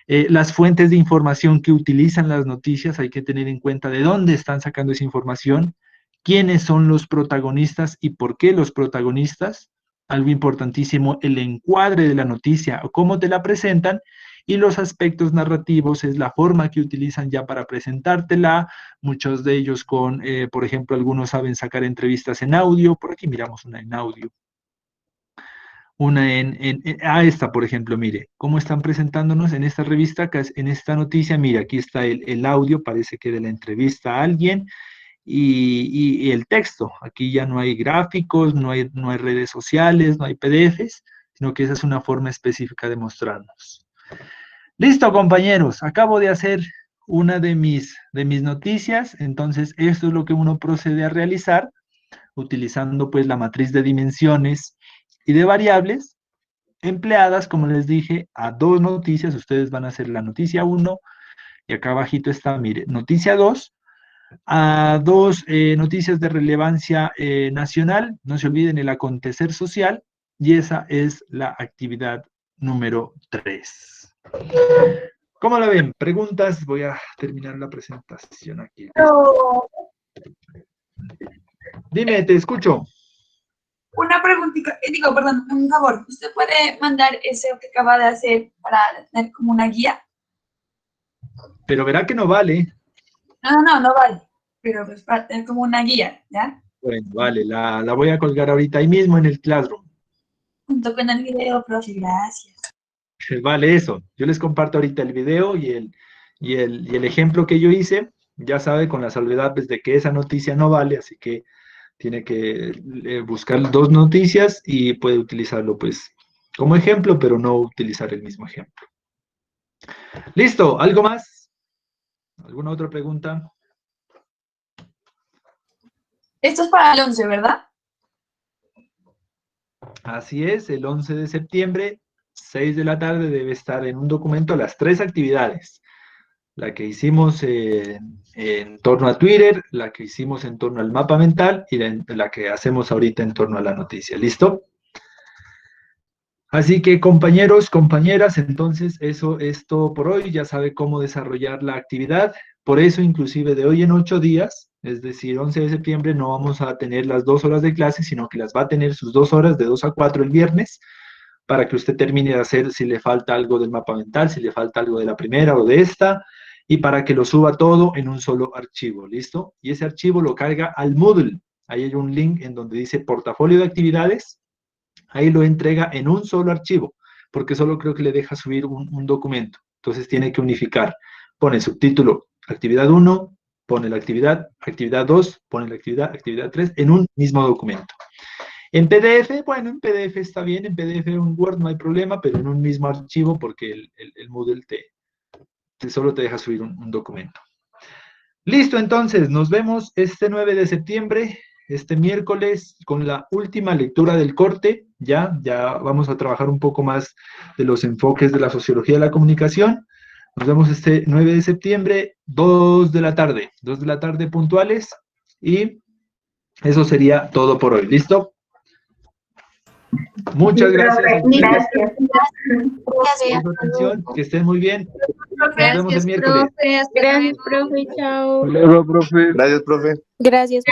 Las fuentes de información que utilizan las noticias, hay que tener en cuenta de dónde están sacando esa información, quiénes son los protagonistas y por qué los protagonistas. Algo importantísimo, el encuadre de la noticia, o cómo te la presentan. Y los aspectos narrativos es la forma que utilizan ya para presentártela, muchos de ellos con, por ejemplo, algunos saben sacar entrevistas en audio. Por aquí miramos una en audio. Una esta, por ejemplo, mire, cómo están presentándonos en esta revista, en esta noticia. Mira, aquí está el audio, parece que de la entrevista a alguien, y el texto. Aquí ya no hay gráficos, no hay redes sociales, no hay PDFs, sino que esa es una forma específica de mostrarnos. Listo, compañeros, acabo de hacer una de mis noticias. Entonces esto es lo que uno procede a realizar, utilizando pues la matriz de dimensiones y de variables, empleadas, como les dije, a dos noticias. Ustedes van a hacer la noticia 1, y acá abajito está, mire, noticia 2, a dos noticias de relevancia nacional. No se olviden el acontecer social, y esa es la actividad número 3. ¿Cómo la ven? ¿Preguntas? Voy a terminar la presentación aquí. Dime, te escucho. Una preguntita, perdón, un favor. ¿Usted puede mandar eso que acaba de hacer para tener como una guía? Pero verá que no vale. No vale. Pero pues para tener como una guía, ¿ya? Bueno, vale, la voy a colgar ahorita ahí mismo en el Classroom. Junto con el video, profe, gracias. Vale, eso. Yo les comparto ahorita el video y el ejemplo que yo hice. Ya sabe, con la salvedad de que esa noticia no vale, así que tiene que buscar dos noticias y puede utilizarlo pues como ejemplo, pero no utilizar el mismo ejemplo. Listo, ¿algo más? ¿Alguna otra pregunta? Esto es para el 11, ¿verdad? Así es, el 11 de septiembre, 6 de la tarde, debe estar en un documento las 3 actividades. La que hicimos en torno a Twitter, la que hicimos en torno al mapa mental, y la que hacemos ahorita en torno a la noticia. ¿Listo? Así que, compañeros, compañeras, entonces eso es todo por hoy. Ya sabe cómo desarrollar la actividad. Por eso, inclusive de hoy en 8 días, es decir, 11 de septiembre, no vamos a tener las 2 horas de clase, sino que las va a tener sus 2 horas de 2 a 4 el viernes, para que usted termine de hacer si le falta algo del mapa mental, si le falta algo de la primera o de esta, y para que lo suba todo en un solo archivo, ¿listo? Y ese archivo lo carga al Moodle. ahí hay un link en donde dice portafolio de actividades, ahí lo entrega en un solo archivo, porque solo creo que le deja subir un documento, entonces tiene que unificar, pone subtítulo, actividad 1, pone la actividad 2, pone la actividad 3, en un mismo documento. En PDF, bueno, en PDF está bien, en PDF o en Word no hay problema, pero en un mismo archivo porque el Moodle solo te deja subir un documento. Listo, entonces, nos vemos este 9 de septiembre, este miércoles, con la última lectura del corte. Ya vamos a trabajar un poco más de los enfoques de la sociología de la comunicación. Nos vemos este 9 de septiembre, 2 de la tarde puntuales, y eso sería todo por hoy. ¿Listo? Muchas gracias. Gracias. Por su atención, que estén muy bien. Nos vemos el miércoles. Gracias, profe, chao. Luego, profe. Gracias, profe. Gracias.